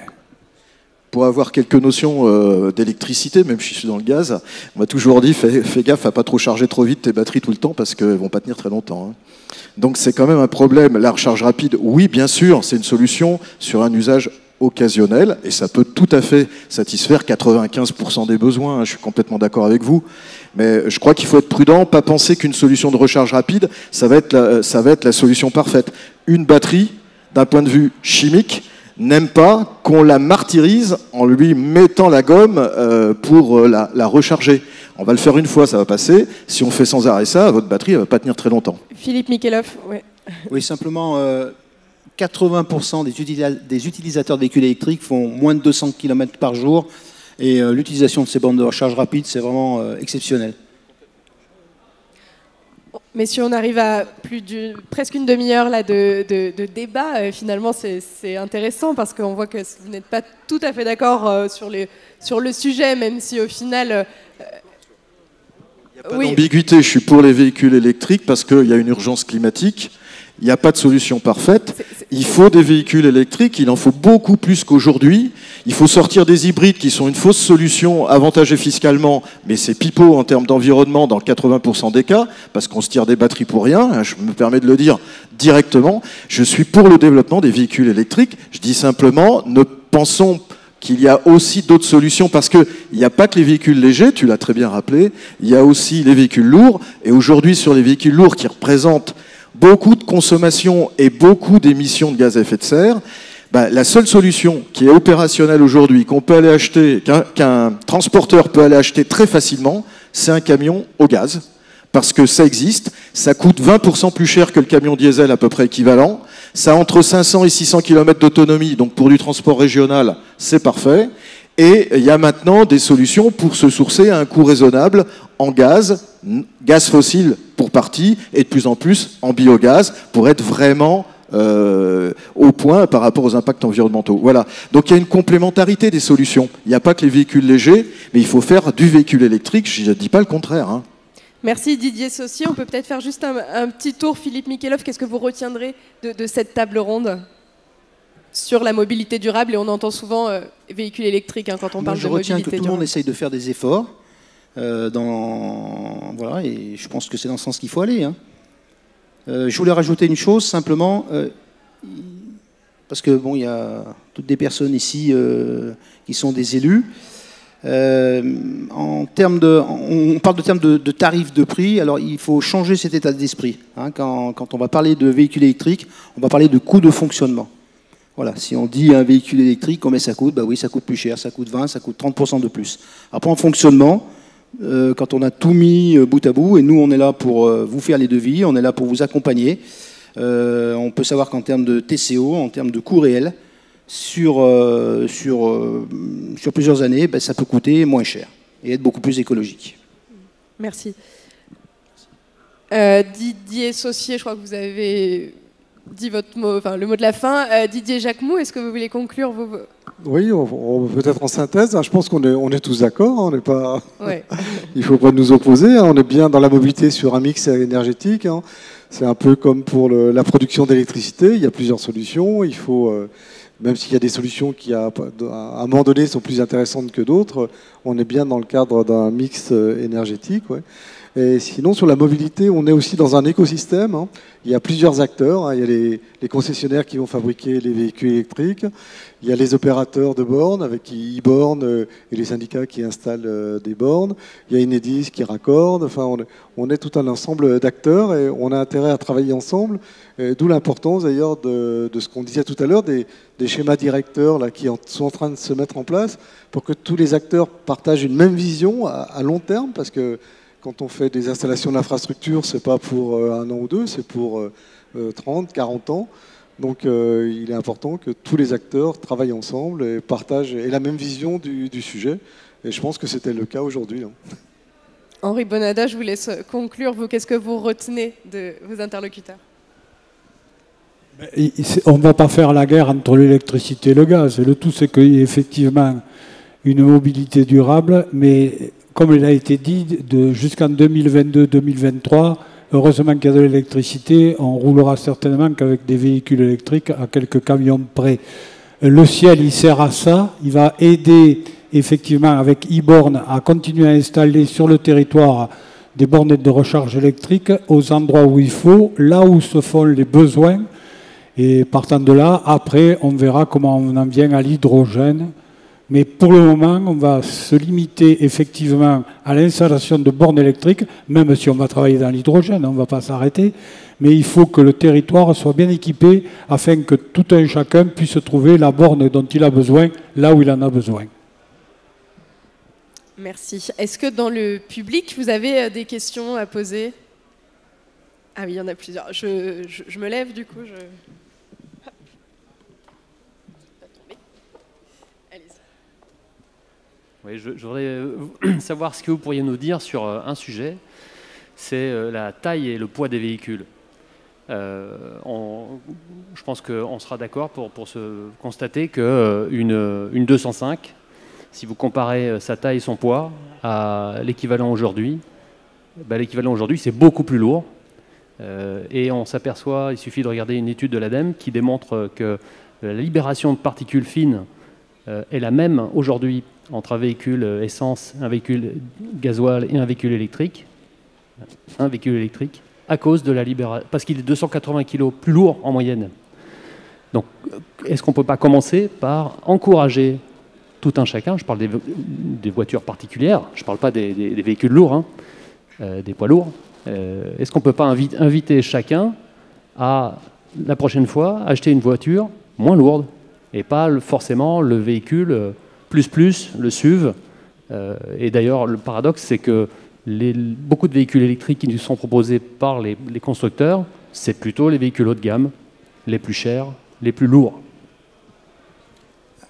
Pour avoir quelques notions d'électricité, même si je suis dans le gaz, on m'a toujours dit fais gaffe à pas trop charger trop vite tes batteries tout le temps parce qu'elles vont pas tenir très longtemps. Hein. Donc c'est quand même un problème. La recharge rapide, oui, bien sûr, c'est une solution sur un usage occasionnel et ça peut tout à fait satisfaire 95% des besoins. Hein, je suis complètement d'accord avec vous. Mais je crois qu'il faut être prudent, pas penser qu'une solution de recharge rapide, ça va être la solution parfaite. Une batterie, d'un point de vue chimique, n'aime pas qu'on la martyrise en lui mettant la gomme pour la recharger. On va le faire une fois, ça va passer. Si on fait sans arrêt ça, votre batterie ne va pas tenir très longtemps. Philippe Mikhelov, ouais. Oui, simplement, 80% des utilisateurs de véhicules électriques font moins de 200 km par jour. Et l'utilisation de ces bornes de recharge rapide, c'est vraiment exceptionnel. Messieurs, on arrive à presque une demi-heure là de débat. Finalement, c'est intéressant parce qu'on voit que vous n'êtes pas tout à fait d'accord sur le sujet, même si au final... Il n'y a pas d'ambiguïté. Je suis pour les véhicules électriques parce qu'il y a une urgence climatique. Il n'y a pas de solution parfaite. Il faut des véhicules électriques. Il en faut beaucoup plus qu'aujourd'hui. Il faut sortir des hybrides qui sont une fausse solution, avantagée fiscalement, mais c'est pipeau en termes d'environnement dans 80% des cas, parce qu'on se tire des batteries pour rien. Je me permets de le dire directement. Je suis pour le développement des véhicules électriques. Je dis simplement, ne pensons qu'il y a aussi d'autres solutions, parce qu'il n'y a pas que les véhicules légers, tu l'as très bien rappelé, il y a aussi les véhicules lourds. Et aujourd'hui, sur les véhicules lourds qui représentent beaucoup de consommation et beaucoup d'émissions de gaz à effet de serre, la seule solution qui est opérationnelle aujourd'hui, qu'on peut aller acheter, qu'un transporteur peut aller acheter très facilement, c'est un camion au gaz. Parce que ça existe, ça coûte 20% plus cher que le camion diesel à peu près équivalent, ça a entre 500 et 600 km d'autonomie, donc pour du transport régional, c'est parfait. Et il y a maintenant des solutions pour se sourcer à un coût raisonnable en gaz fossile pour partie, et de plus en plus en biogaz, pour être vraiment au point par rapport aux impacts environnementaux. Voilà. Donc il y a une complémentarité des solutions. Il n'y a pas que les véhicules légers, mais il faut faire du véhicule électrique, je ne dis pas le contraire. Hein. Merci Didier Saucier. On peut peut-être faire juste un petit tour. Philippe Mikhelov, qu'est-ce que vous retiendrez de cette table ronde sur la mobilité durable? Et on entend souvent véhicules électriques quand on parle de mobilité durable. Je retiens que tout le monde essaye de faire des efforts. Voilà, et je pense que c'est dans ce sens qu'il faut aller. Hein. Je voulais rajouter une chose, simplement, parce que bon, il y a toutes des personnes ici qui sont des élus. On parle de tarifs de prix, alors il faut changer cet état d'esprit. Hein. Quand on va parler de véhicules électriques, on va parler de coût de fonctionnement. Voilà, si on dit un véhicule électrique, combien ça coûte? Bah oui, ça coûte plus cher, ça coûte 20, ça coûte 30% de plus. Après, en fonctionnement, quand on a tout mis bout à bout, et nous on est là pour vous faire les devis, on est là pour vous accompagner, on peut savoir qu'en termes de TCO, en termes de coût réel, sur plusieurs années, ça peut coûter moins cher et être beaucoup plus écologique. Merci. Didier Saucier, je crois que vous avez dit votre mot, enfin, le mot de la fin. Didier Jacquemoux, est-ce que vous voulez conclure Oui, peut-être en synthèse. Je pense qu'on est tous d'accord. On n'est pas. Ouais. Il ne faut pas nous opposer. On est bien dans la mobilité sur un mix énergétique. C'est un peu comme pour la production d'électricité, il y a plusieurs solutions. Il faut, même s'il y a des solutions qui, à un moment donné, sont plus intéressantes que d'autres, on est bien dans le cadre d'un mix énergétique. Ouais. Et sinon, sur la mobilité, on est aussi dans un écosystème. Hein. Il y a plusieurs acteurs. Hein. Il y a les concessionnaires qui vont fabriquer les véhicules électriques. Il y a les opérateurs de bornes avec e-bornes et les syndicats qui installent des bornes. Il y a Enedis qui raccorde. Enfin, on est tout un ensemble d'acteurs et on a intérêt à travailler ensemble. D'où l'importance d'ailleurs de ce qu'on disait tout à l'heure, des schémas directeurs là, qui sont en train de se mettre en place pour que tous les acteurs partagent une même vision à long terme, parce que quand on fait des installations d'infrastructures, ce n'est pas pour un an ou deux, c'est pour 30, 40 ans. Donc il est important que tous les acteurs travaillent ensemble et partagent la même vision du sujet. Et je pense que c'était le cas aujourd'hui. Hein. Henri Bonada, je vous laisse conclure. Vous, qu'est-ce que vous retenez de vos interlocuteurs? On ne va pas faire la guerre entre l'électricité et le gaz. Le tout, c'est qu'il y ait effectivement une mobilité durable, mais comme il a été dit, jusqu'en 2022-2023, heureusement qu'il y a de l'électricité, on roulera certainement qu'avec des véhicules électriques à quelques camions près. Le ciel, il sert à ça, il va aider effectivement avec e-borne à continuer à installer sur le territoire des bornes de recharge électrique aux endroits où il faut, là où se font les besoins. Et partant de là, après, on verra comment on en vient à l'hydrogène. Mais pour le moment, on va se limiter effectivement à l'installation de bornes électriques, même si on va travailler dans l'hydrogène, on ne va pas s'arrêter. Mais il faut que le territoire soit bien équipé afin que tout un chacun puisse trouver la borne dont il a besoin, là où il en a besoin. Merci. Est-ce que dans le public, vous avez des questions à poser? Ah oui, il y en a plusieurs. Je me lève du coup. Oui, je voudrais savoir ce que vous pourriez nous dire sur un sujet, c'est la taille et le poids des véhicules. Je pense qu'on sera d'accord pour se constater qu'une 205, si vous comparez sa taille et son poids à l'équivalent aujourd'hui, l'équivalent aujourd'hui c'est beaucoup plus lourd. Et on s'aperçoit, il suffit de regarder une étude de l'ADEME qui démontre que la libération de particules fines est la même aujourd'hui entre un véhicule essence, un véhicule gasoil et un véhicule électrique. À cause de la libération, parce qu'il est 280 kg plus lourd en moyenne. Donc, est-ce qu'on ne peut pas commencer par encourager tout un chacun, je parle des voitures particulières, je ne parle pas des véhicules lourds, hein, des poids lourds, est-ce qu'on ne peut pas inviter chacun à, la prochaine fois, acheter une voiture moins lourde et pas forcément le véhicule le SUV. Et d'ailleurs, le paradoxe, c'est que beaucoup de véhicules électriques qui nous sont proposés par les constructeurs, c'est plutôt les véhicules haut de gamme, les plus chers, les plus lourds.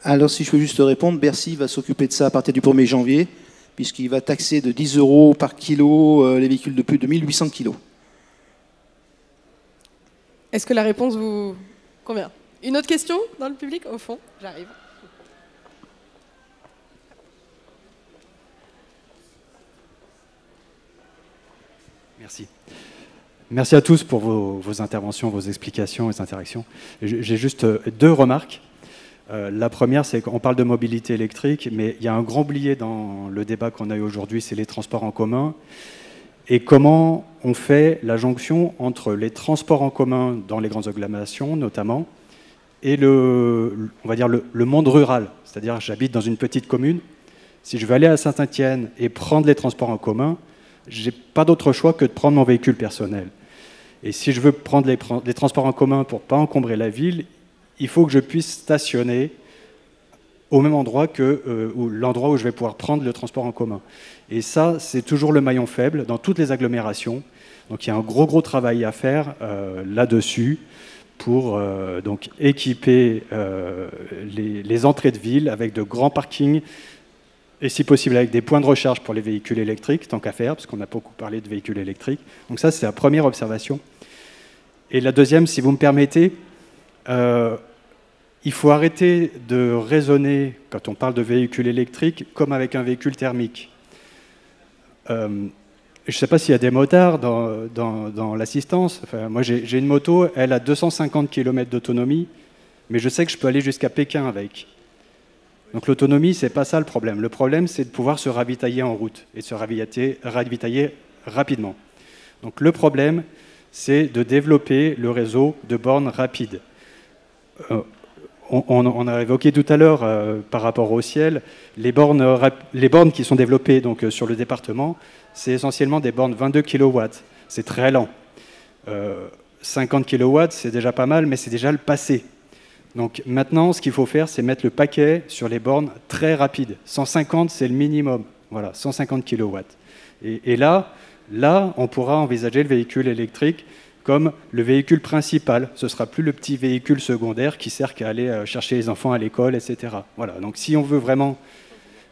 Alors, si je peux juste répondre, Bercy va s'occuper de ça à partir du 1er janvier, puisqu'il va taxer de 10 € par kilo les véhicules de plus de 1800 kg. Est-ce que la réponse vous convient? Une autre question dans le public, au fond? J'arrive. Merci. Merci à tous pour vos interventions, vos explications, vos interactions. J'ai juste deux remarques. La première, c'est qu'on parle de mobilité électrique, mais il y a un grand oublié dans le débat qu'on a eu aujourd'hui, c'est les transports en commun. Et comment on fait la jonction entre les transports en commun dans les grandes agglomérations, notamment, et on va dire le monde rural. C'est-à-dire, j'habite dans une petite commune. Si je veux aller à Saint-Étienne et prendre les transports en commun, je n'ai pas d'autre choix que de prendre mon véhicule personnel. Et si je veux prendre les transports en commun pour ne pas encombrer la ville, il faut que je puisse stationner au même endroit que l'endroit où je vais pouvoir prendre le transport en commun. Et ça, c'est toujours le maillon faible dans toutes les agglomérations. Donc il y a un gros travail à faire là-dessus pour donc équiper les entrées de ville avec de grands parkings, et si possible avec des points de recharge pour les véhicules électriques, tant qu'à faire, parce qu'on a beaucoup parlé de véhicules électriques. Donc ça, c'est la première observation. Et la deuxième, si vous me permettez, il faut arrêter de raisonner, quand on parle de véhicules électriques, comme avec un véhicule thermique. je ne sais pas s'il y a des motards dans l'assistance. Enfin, moi, j'ai une moto, elle a 250 km d'autonomie, mais je sais que je peux aller jusqu'à Pékin avec. Donc l'autonomie, ce n'est pas ça le problème. Le problème, c'est de pouvoir se ravitailler en route et se ravitailler rapidement. Donc le problème, c'est de développer le réseau de bornes rapides. On a évoqué tout à l'heure, par rapport au ciel, les bornes qui sont développées donc, sur le département, c'est essentiellement des bornes 22 kW. C'est très lent. 50 kW, c'est déjà pas mal, mais c'est déjà le passé. Donc maintenant, ce qu'il faut faire, c'est mettre le paquet sur les bornes très rapides. 150, c'est le minimum. Voilà, 150 kW. Et là, on pourra envisager le véhicule électrique comme le véhicule principal. Ce ne sera plus le petit véhicule secondaire qui sert qu'à aller chercher les enfants à l'école, etc. Voilà. Donc si on veut vraiment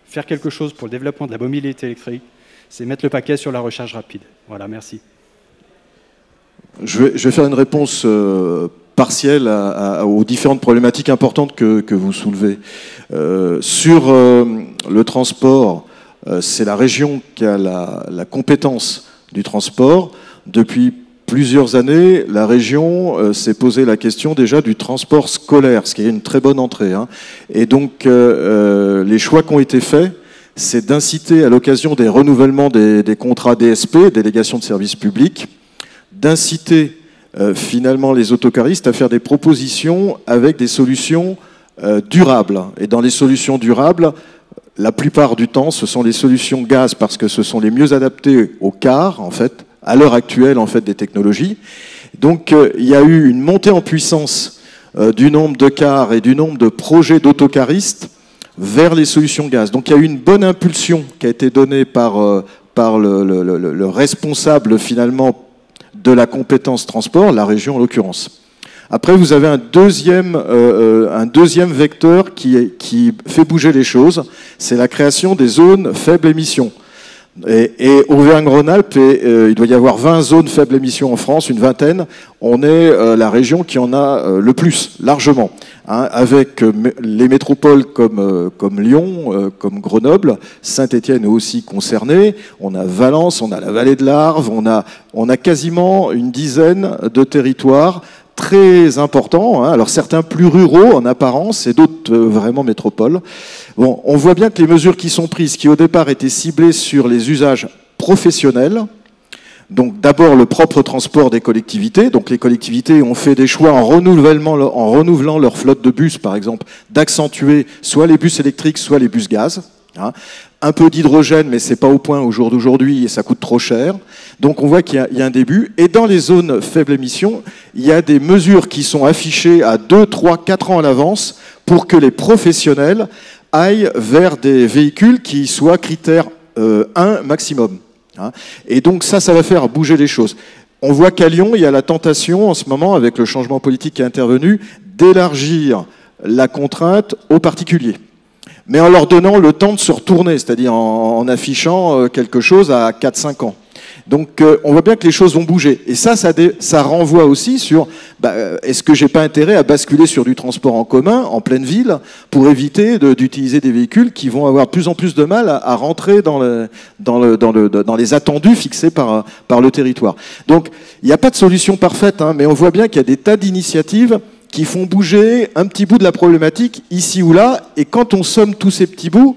faire quelque chose pour le développement de la mobilité électrique, c'est mettre le paquet sur la recharge rapide. Voilà, merci. Je vais faire une réponse partielle aux différentes problématiques importantes que vous soulevez. Sur le transport, c'est la région qui a la compétence du transport. Depuis plusieurs années, la région s'est posé la question déjà du transport scolaire, ce qui est une très bonne entrée. Hein. Et donc, les choix qui ont été faits, c'est d'inciter à l'occasion des renouvellements des contrats DSP, délégation de services publics, d'inciter finalement les autocaristes à faire des propositions avec des solutions durables. Et dans les solutions durables, la plupart du temps, ce sont les solutions gaz parce que ce sont les mieux adaptées au car, en fait, à l'heure actuelle, en fait, des technologies. Donc, il y a eu une montée en puissance du nombre de cars et du nombre de projets d'autocaristes vers les solutions gaz. Donc, il y a eu une bonne impulsion qui a été donnée par le responsable, finalement, de la compétence transport, la région en l'occurrence. Après, vous avez un deuxième vecteur qui fait bouger les choses, c'est la création des zones faibles émissions. Et Auvergne-Rhône-Alpes, il doit y avoir 20 zones faibles émissions en France, une vingtaine. On est la région qui en a le plus, largement, hein, avec les métropoles comme Lyon, comme Grenoble, Saint-Étienne est aussi concerné. On a Valence, on a la vallée de l'Arve, on a quasiment une dizaine de territoires très importants, hein. Alors certains plus ruraux en apparence et d'autres vraiment métropoles. Bon, on voit bien que les mesures qui sont prises, qui au départ étaient ciblées sur les usages professionnels, donc d'abord le propre transport des collectivités, donc les collectivités ont fait des choix en renouvelant leur flotte de bus par exemple, d'accentuer soit les bus électriques, soit les bus gaz, hein. Un peu d'hydrogène, mais c'est pas au point au jour d'aujourd'hui et ça coûte trop cher. Donc on voit qu'il y a un début. Et dans les zones faibles émissions, il y a des mesures qui sont affichées à 2, 3, 4 ans à l'avance pour que les professionnels aillent vers des véhicules qui soient critère 1 maximum. Hein. Et donc ça va faire bouger les choses. On voit qu'à Lyon, il y a la tentation en ce moment, avec le changement politique qui est intervenu, d'élargir la contrainte aux particuliers, mais en leur donnant le temps de se retourner, c'est-à-dire en affichant quelque chose à 4-5 ans. Donc on voit bien que les choses vont bouger. Et ça renvoie aussi sur est-ce que j'ai pas intérêt à basculer sur du transport en commun, en pleine ville, pour éviter d'utiliser des véhicules qui vont avoir de plus en plus de mal à rentrer dans les attendus fixés par le territoire. Donc il n'y a pas de solution parfaite, hein, mais on voit bien qu'il y a des tas d'initiatives qui font bouger un petit bout de la problématique ici ou là, et quand on somme tous ces petits bouts,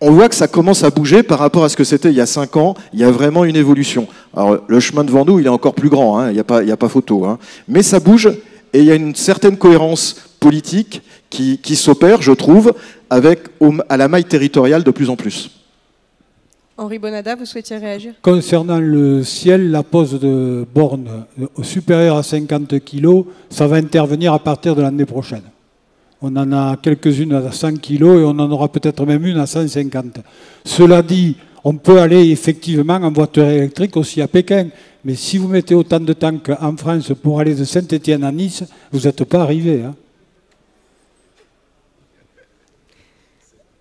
on voit que ça commence à bouger par rapport à ce que c'était il y a 5 ans. Il y a vraiment une évolution. Alors le chemin devant nous, il est encore plus grand, hein, il n'y a pas photo, hein, mais ça bouge, et il y a une certaine cohérence politique qui s'opère, je trouve, à la maille territoriale de plus en plus. Henri Bonada, vous souhaitiez réagir? Concernant le ciel, la pose de bornes supérieures à 50 kg, ça va intervenir à partir de l'année prochaine. On en a quelques-unes à 100 kg et on en aura peut-être même une à 150. Cela dit, on peut aller effectivement en voiture électrique aussi à Pékin. Mais si vous mettez autant de temps qu'en France pour aller de Saint-Étienne à Nice, vous n'êtes pas arrivé, hein.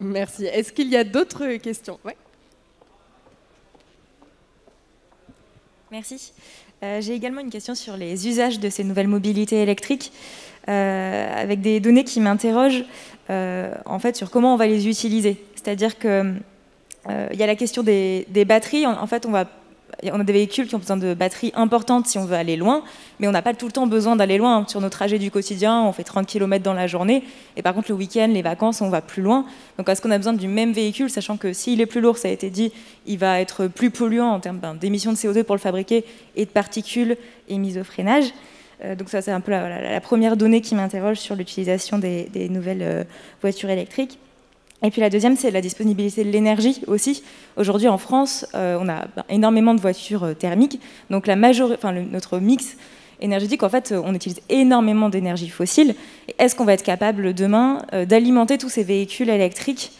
Merci. Est-ce qu'il y a d'autres questions? Ouais. Merci. J'ai également une question sur les usages de ces nouvelles mobilités électriques, avec des données qui m'interrogent en fait sur comment on va les utiliser. C'est-à-dire que il y a la question des batteries. En fait, on va on a des véhicules qui ont besoin de batteries importantes si on veut aller loin, mais on n'a pas tout le temps besoin d'aller loin. Sur nos trajets du quotidien, on fait 30 km dans la journée, et par contre le week-end, les vacances, on va plus loin. Donc est-ce qu'on a besoin du même véhicule, sachant que s'il est plus lourd, ça a été dit, il va être plus polluant en termes d'émissions de CO2 pour le fabriquer et de particules émises au freinage. Donc ça, c'est un peu la première donnée qui m'interroge sur l'utilisation des nouvelles voitures électriques. Et puis la deuxième, c'est la disponibilité de l'énergie aussi. Aujourd'hui, en France, on a énormément de voitures thermiques. Donc notre mix énergétique, en fait, on utilise énormément d'énergie fossile. Est-ce qu'on va être capable demain d'alimenter tous ces véhicules électriques?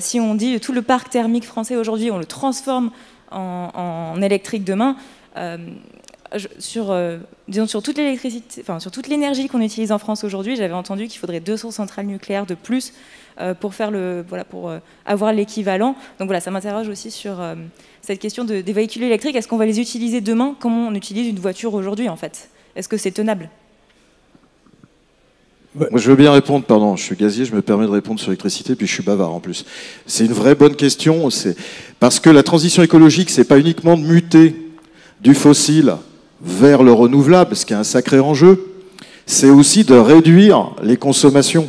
Si on dit tout le parc thermique français aujourd'hui, on le transforme en électrique demain, sur toute l'électricité, sur toute l'énergie qu'on utilise en France aujourd'hui, j'avais entendu qu'il faudrait 200 centrales nucléaires de plus pour avoir l'équivalent. Donc voilà, ça m'interroge aussi sur cette question des véhicules électriques. Est-ce qu'on va les utiliser demain comme on utilise une voiture aujourd'hui, en fait? Est-ce que c'est tenable? Moi, je veux bien répondre, pardon, je suis gazier, je me permets de répondre sur l'électricité, puis je suis bavard en plus. C'est une vraie bonne question, parce que la transition écologique, c'est pas uniquement de muter du fossile vers le renouvelable, ce qui est un sacré enjeu, c'est aussi de réduire les consommations.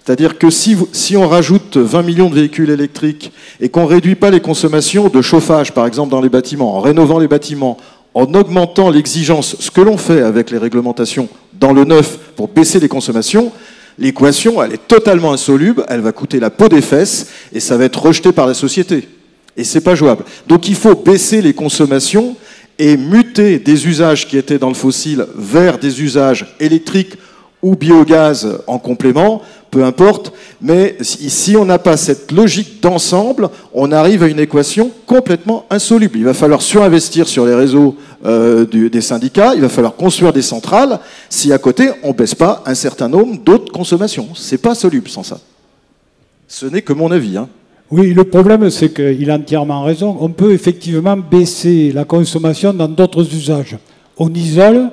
C'est-à-dire que si on rajoute 20 millions de véhicules électriques et qu'on ne réduit pas les consommations de chauffage, par exemple dans les bâtiments, en rénovant les bâtiments, en augmentant l'exigence, ce que l'on fait avec les réglementations dans le neuf pour baisser les consommations, l'équation, elle est totalement insoluble, elle va coûter la peau des fesses et ça va être rejeté par la société. Et c'est pas jouable. Donc il faut baisser les consommations et muter des usages qui étaient dans le fossile vers des usages électriques ou biogaz en complément, peu importe, mais si on n'a pas cette logique d'ensemble, on arrive à une équation complètement insoluble. Il va falloir surinvestir sur les réseaux des syndicats, il va falloir construire des centrales, si à côté on ne baisse pas un certain nombre d'autres consommations. C'est pas soluble sans ça. Ce n'est que mon avis, hein. Oui, le problème, c'est qu'il a entièrement raison. On peut effectivement baisser la consommation dans d'autres usages. On isole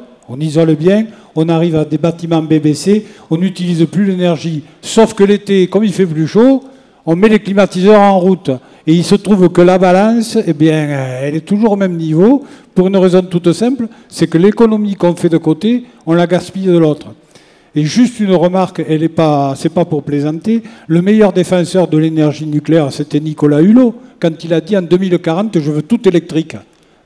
bien, on arrive à des bâtiments BBC, on n'utilise plus l'énergie. Sauf que l'été, comme il fait plus chaud, on met les climatiseurs en route. Et il se trouve que la balance, eh bien, elle est toujours au même niveau, pour une raison toute simple, c'est que l'économie qu'on fait de côté, on la gaspille de l'autre. Et juste une remarque, c'est pas pour plaisanter, le meilleur défenseur de l'énergie nucléaire, c'était Nicolas Hulot, quand il a dit en 2040, je veux tout électrique.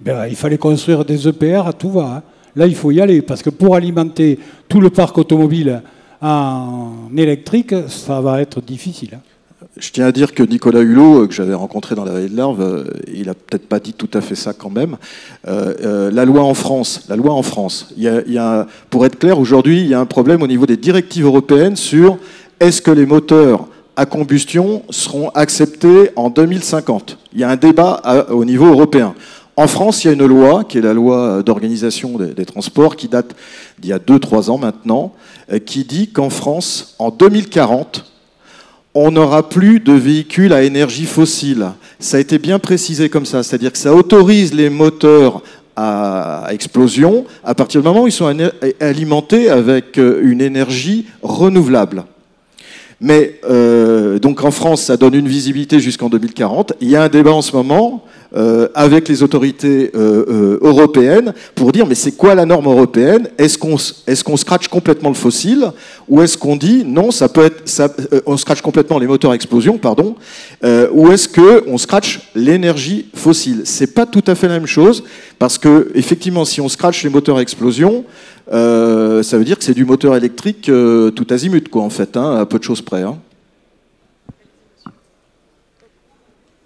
Ben, il fallait construire des EPR à tout va. Hein. Là, il faut y aller, parce que pour alimenter tout le parc automobile en électrique, ça va être difficile. Hein. Je tiens à dire que Nicolas Hulot, que j'avais rencontré dans la vallée de l'Arve, il n'a peut-être pas dit tout à fait ça quand même. La loi en France, pour être clair, aujourd'hui, il y a un problème au niveau des directives européennes sur est-ce que les moteurs à combustion seront acceptés en 2050. Il y a un débat au niveau européen. En France, il y a une loi, qui est la loi d'organisation des transports, qui date d'il y a 2-3 ans maintenant, qui dit qu'en France, en 2040, on n'aura plus de véhicules à énergie fossile. Ça a été bien précisé comme ça, c'est-à-dire que ça autorise les moteurs à explosion à partir du moment où ils sont alimentés avec une énergie renouvelable. Mais donc en France, ça donne une visibilité jusqu'en 2040. Il y a un débat en ce moment avec les autorités européennes pour dire mais c'est quoi la norme européenne? Est-ce qu'on scratche complètement le fossile ou est-ce qu'on dit non, ça peut être on scratche complètement les moteurs à explosion, pardon, ou est-ce qu'on scratche l'énergie fossile? C'est pas tout à fait la même chose parce que effectivement, si on scratche les moteurs à explosion, ça veut dire que c'est du moteur électrique tout azimut, quoi, en fait, hein, à peu de choses près. Hein.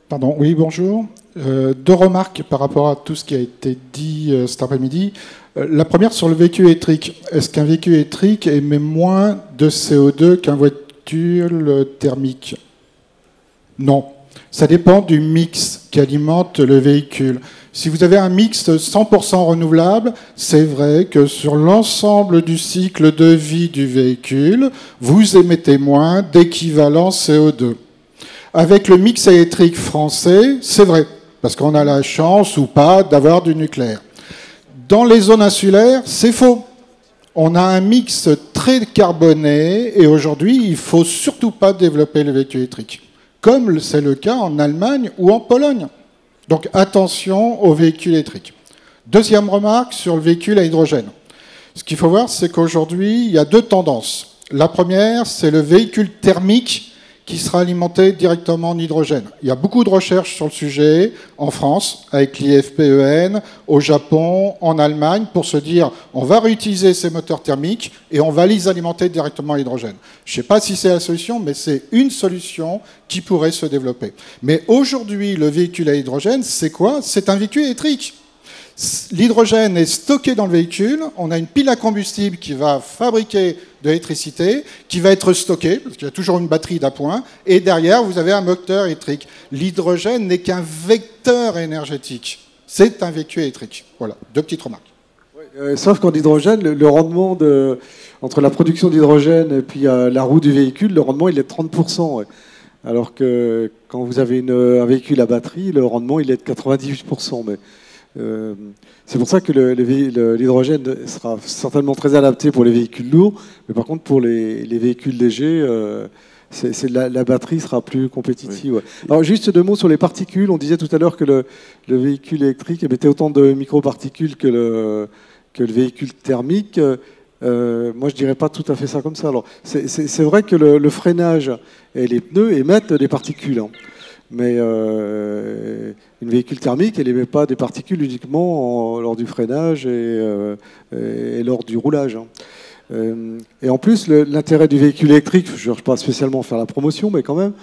Pardon, oui, bonjour. 2 remarques par rapport à tout ce qui a été dit cet après-midi. La première sur le véhicule électrique. Est-ce qu'un véhicule électrique émet moins de CO2 qu'un voiture thermique? Non. Ça dépend du mix qui alimente le véhicule. Si vous avez un mix 100% renouvelable, c'est vrai que sur l'ensemble du cycle de vie du véhicule, vous émettez moins d'équivalent CO2. Avec le mix électrique français, c'est vrai, parce qu'on a la chance ou pas d'avoir du nucléaire. Dans les zones insulaires, c'est faux. On a un mix très carboné et aujourd'hui, il ne faut surtout pas développer le véhicule électrique, comme c'est le cas en Allemagne ou en Pologne. Donc attention aux véhicules électriques. Deuxième remarque sur le véhicule à hydrogène. Ce qu'il faut voir, c'est qu'aujourd'hui, il y a deux tendances. La première, c'est le véhicule thermique qui sera alimenté directement en hydrogène. Il y a beaucoup de recherches sur le sujet en France, avec l'IFPEN, au Japon, en Allemagne, pour se dire on va réutiliser ces moteurs thermiques et on va les alimenter directement en hydrogène. Je ne sais pas si c'est la solution, mais c'est une solution qui pourrait se développer. Mais aujourd'hui, le véhicule à hydrogène, c'est quoi? C'est un véhicule électrique. L'hydrogène est stocké dans le véhicule, on a une pile à combustible qui va fabriquer de l'électricité, qui va être stockée, parce qu'il y a toujours une batterie d'appoint, et derrière, vous avez un moteur électrique. L'hydrogène n'est qu'un vecteur énergétique. C'est un véhicule électrique. Voilà, deux petites remarques. Sauf qu'en hydrogène, le rendement entre la production d'hydrogène et puis la roue du véhicule, le rendement, il est de 30%. Ouais. Alors que quand vous avez un véhicule à batterie, le rendement, il est de 98%. Mais c'est pour ça que l'hydrogène sera certainement très adapté pour les véhicules lourds, mais par contre pour les véhicules légers, la batterie sera plus compétitive. Oui. Ouais. Alors juste deux mots sur les particules. On disait tout à l'heure que le véhicule électrique émettait autant de microparticules que le véhicule thermique. Moi, je dirais pas tout à fait ça comme ça. Alors, c'est vrai que le freinage et les pneus émettent des particules. Hein. Mais une véhicule thermique, elle n'émet pas des particules uniquement lors du freinage et lors du roulage. Hein. Et en plus, l'intérêt du véhicule électrique, je ne cherche pas spécialement à faire la promotion, mais quand même,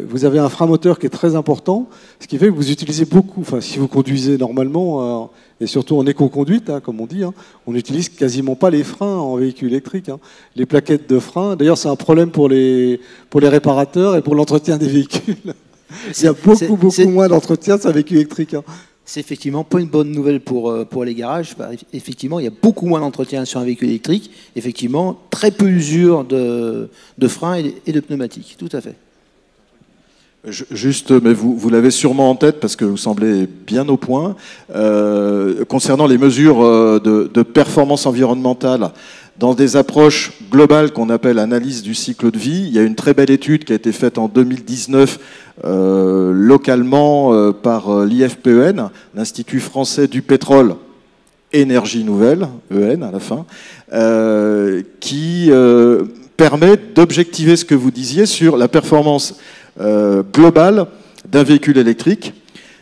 vous avez un frein moteur qui est très important, ce qui fait que vous utilisez beaucoup, enfin si vous conduisez normalement, et surtout en éco-conduite, hein, comme on dit, hein, on n'utilise quasiment pas les freins en véhicule électrique. Hein. Les plaquettes de frein, d'ailleurs c'est un problème pour les réparateurs et pour l'entretien des véhicules. Il y a beaucoup moins d'entretien sur un véhicule électrique. Hein. C'est effectivement pas une bonne nouvelle pour les garages. Effectivement, il y a beaucoup moins d'entretien sur un véhicule électrique. Effectivement, très peu d'usure de freins et de pneumatiques. Tout à fait. Juste, mais vous l'avez sûrement en tête parce que vous semblez bien au point. Concernant les mesures de performance environnementale, dans des approches globales qu'on appelle analyse du cycle de vie, il y a une très belle étude qui a été faite en 2019 localement par l'IFPEN, l'Institut français du pétrole, énergie nouvelle, EN à la fin, qui permet d'objectiver ce que vous disiez sur la performance globale d'un véhicule électrique.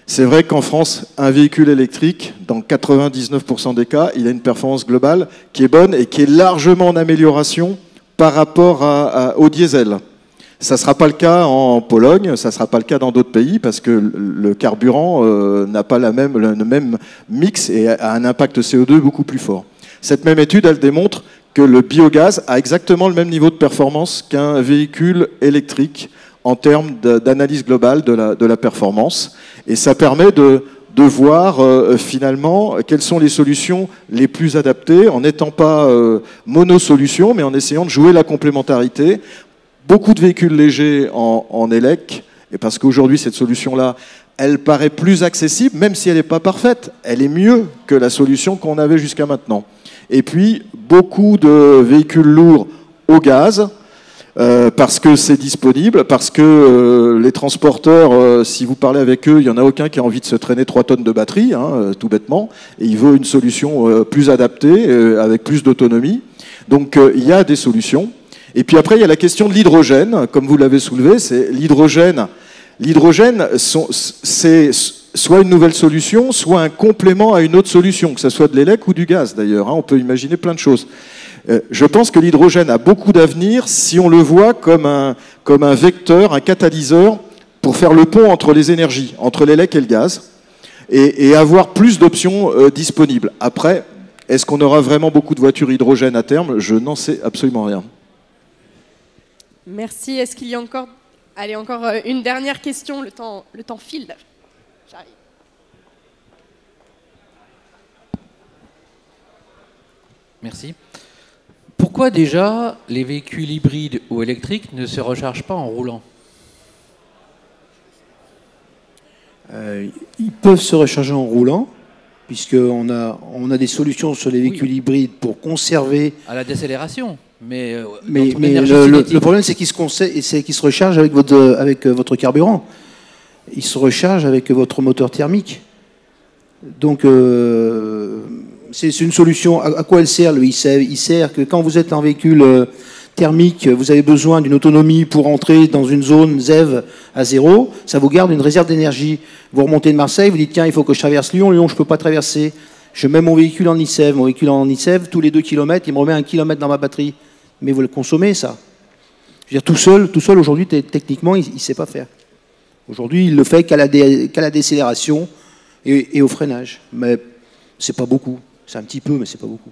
C'est vrai qu'en France, un véhicule électrique, dans 99% des cas, il a une performance globale qui est bonne et qui est largement en amélioration par rapport au diesel. Ça ne sera pas le cas en Pologne, ça ne sera pas le cas dans d'autres pays parce que le carburant n'a pas le même mix et a un impact CO2 beaucoup plus fort. Cette même étude, elle démontre que le biogaz a exactement le même niveau de performance qu'un véhicule électrique en termes d'analyse globale de la performance. Et ça permet de voir finalement quelles sont les solutions les plus adaptées en n'étant pas monosolution, mais en essayant de jouer la complémentarité. Beaucoup de véhicules légers en élec, et parce qu'aujourd'hui cette solution-là, elle paraît plus accessible, même si elle n'est pas parfaite. Elle est mieux que la solution qu'on avait jusqu'à maintenant. Et puis, beaucoup de véhicules lourds au gaz, parce que c'est disponible, parce que les transporteurs, si vous parlez avec eux, il n'y en a aucun qui a envie de se traîner 3 tonnes de batterie, hein, tout bêtement, et il veut une solution plus adaptée, avec plus d'autonomie. Donc il y a des solutions. Et puis après, il y a la question de l'hydrogène, comme vous l'avez soulevé, c'est l'hydrogène. L'hydrogène, c'est soit une nouvelle solution, soit un complément à une autre solution, que ce soit de l'élec ou du gaz d'ailleurs, hein, on peut imaginer plein de choses. Je pense que l'hydrogène a beaucoup d'avenir si on le voit comme un vecteur, un catalyseur pour faire le pont entre les énergies, entre l'élec et le gaz, et avoir plus d'options disponibles. Après, est-ce qu'on aura vraiment beaucoup de voitures hydrogène à terme? Je n'en sais absolument rien. Merci. Est-ce qu'il y a encore une dernière question? Le temps file. J'arrive. Merci. Pourquoi déjà les véhicules hybrides ou électriques ne se rechargent pas en roulant? Ils peuvent se recharger en roulant, puisqu'on a des solutions sur les véhicules hybrides pour conserver... À la décélération. Mais le problème, c'est qu'ils se rechargent avec votre carburant. il se recharge avec votre moteur thermique. Donc, c'est une solution. À quoi elle sert, le e-save? Il sert que quand vous êtes en véhicule thermique, vous avez besoin d'une autonomie pour entrer dans une zone ZEV à 0, ça vous garde une réserve d'énergie. Vous remontez de Marseille, vous dites tiens, il faut que je traverse Lyon, Lyon je ne peux pas traverser. Je mets mon véhicule en e-save, tous les 2 km, il me remet 1 km dans ma batterie. Mais vous le consommez, ça. Je veux dire, tout seul aujourd'hui, techniquement, il ne sait pas faire. Aujourd'hui, il le fait qu'à la décélération et au freinage. Mais c'est pas beaucoup. C'est un petit peu, mais c'est pas beaucoup.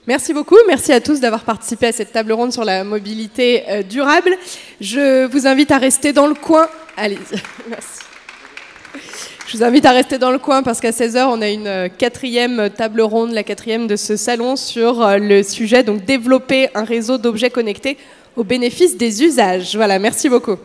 Merci beaucoup. Merci à tous d'avoir participé à cette table ronde sur la mobilité durable. Je vous invite à rester dans le coin. Allez, merci. Je vous invite à rester dans le coin parce qu'à 16h, on a une 4e table ronde, la 4e de ce salon sur le sujet, donc développer un réseau d'objets connectés au bénéfice des usages. Voilà, merci beaucoup.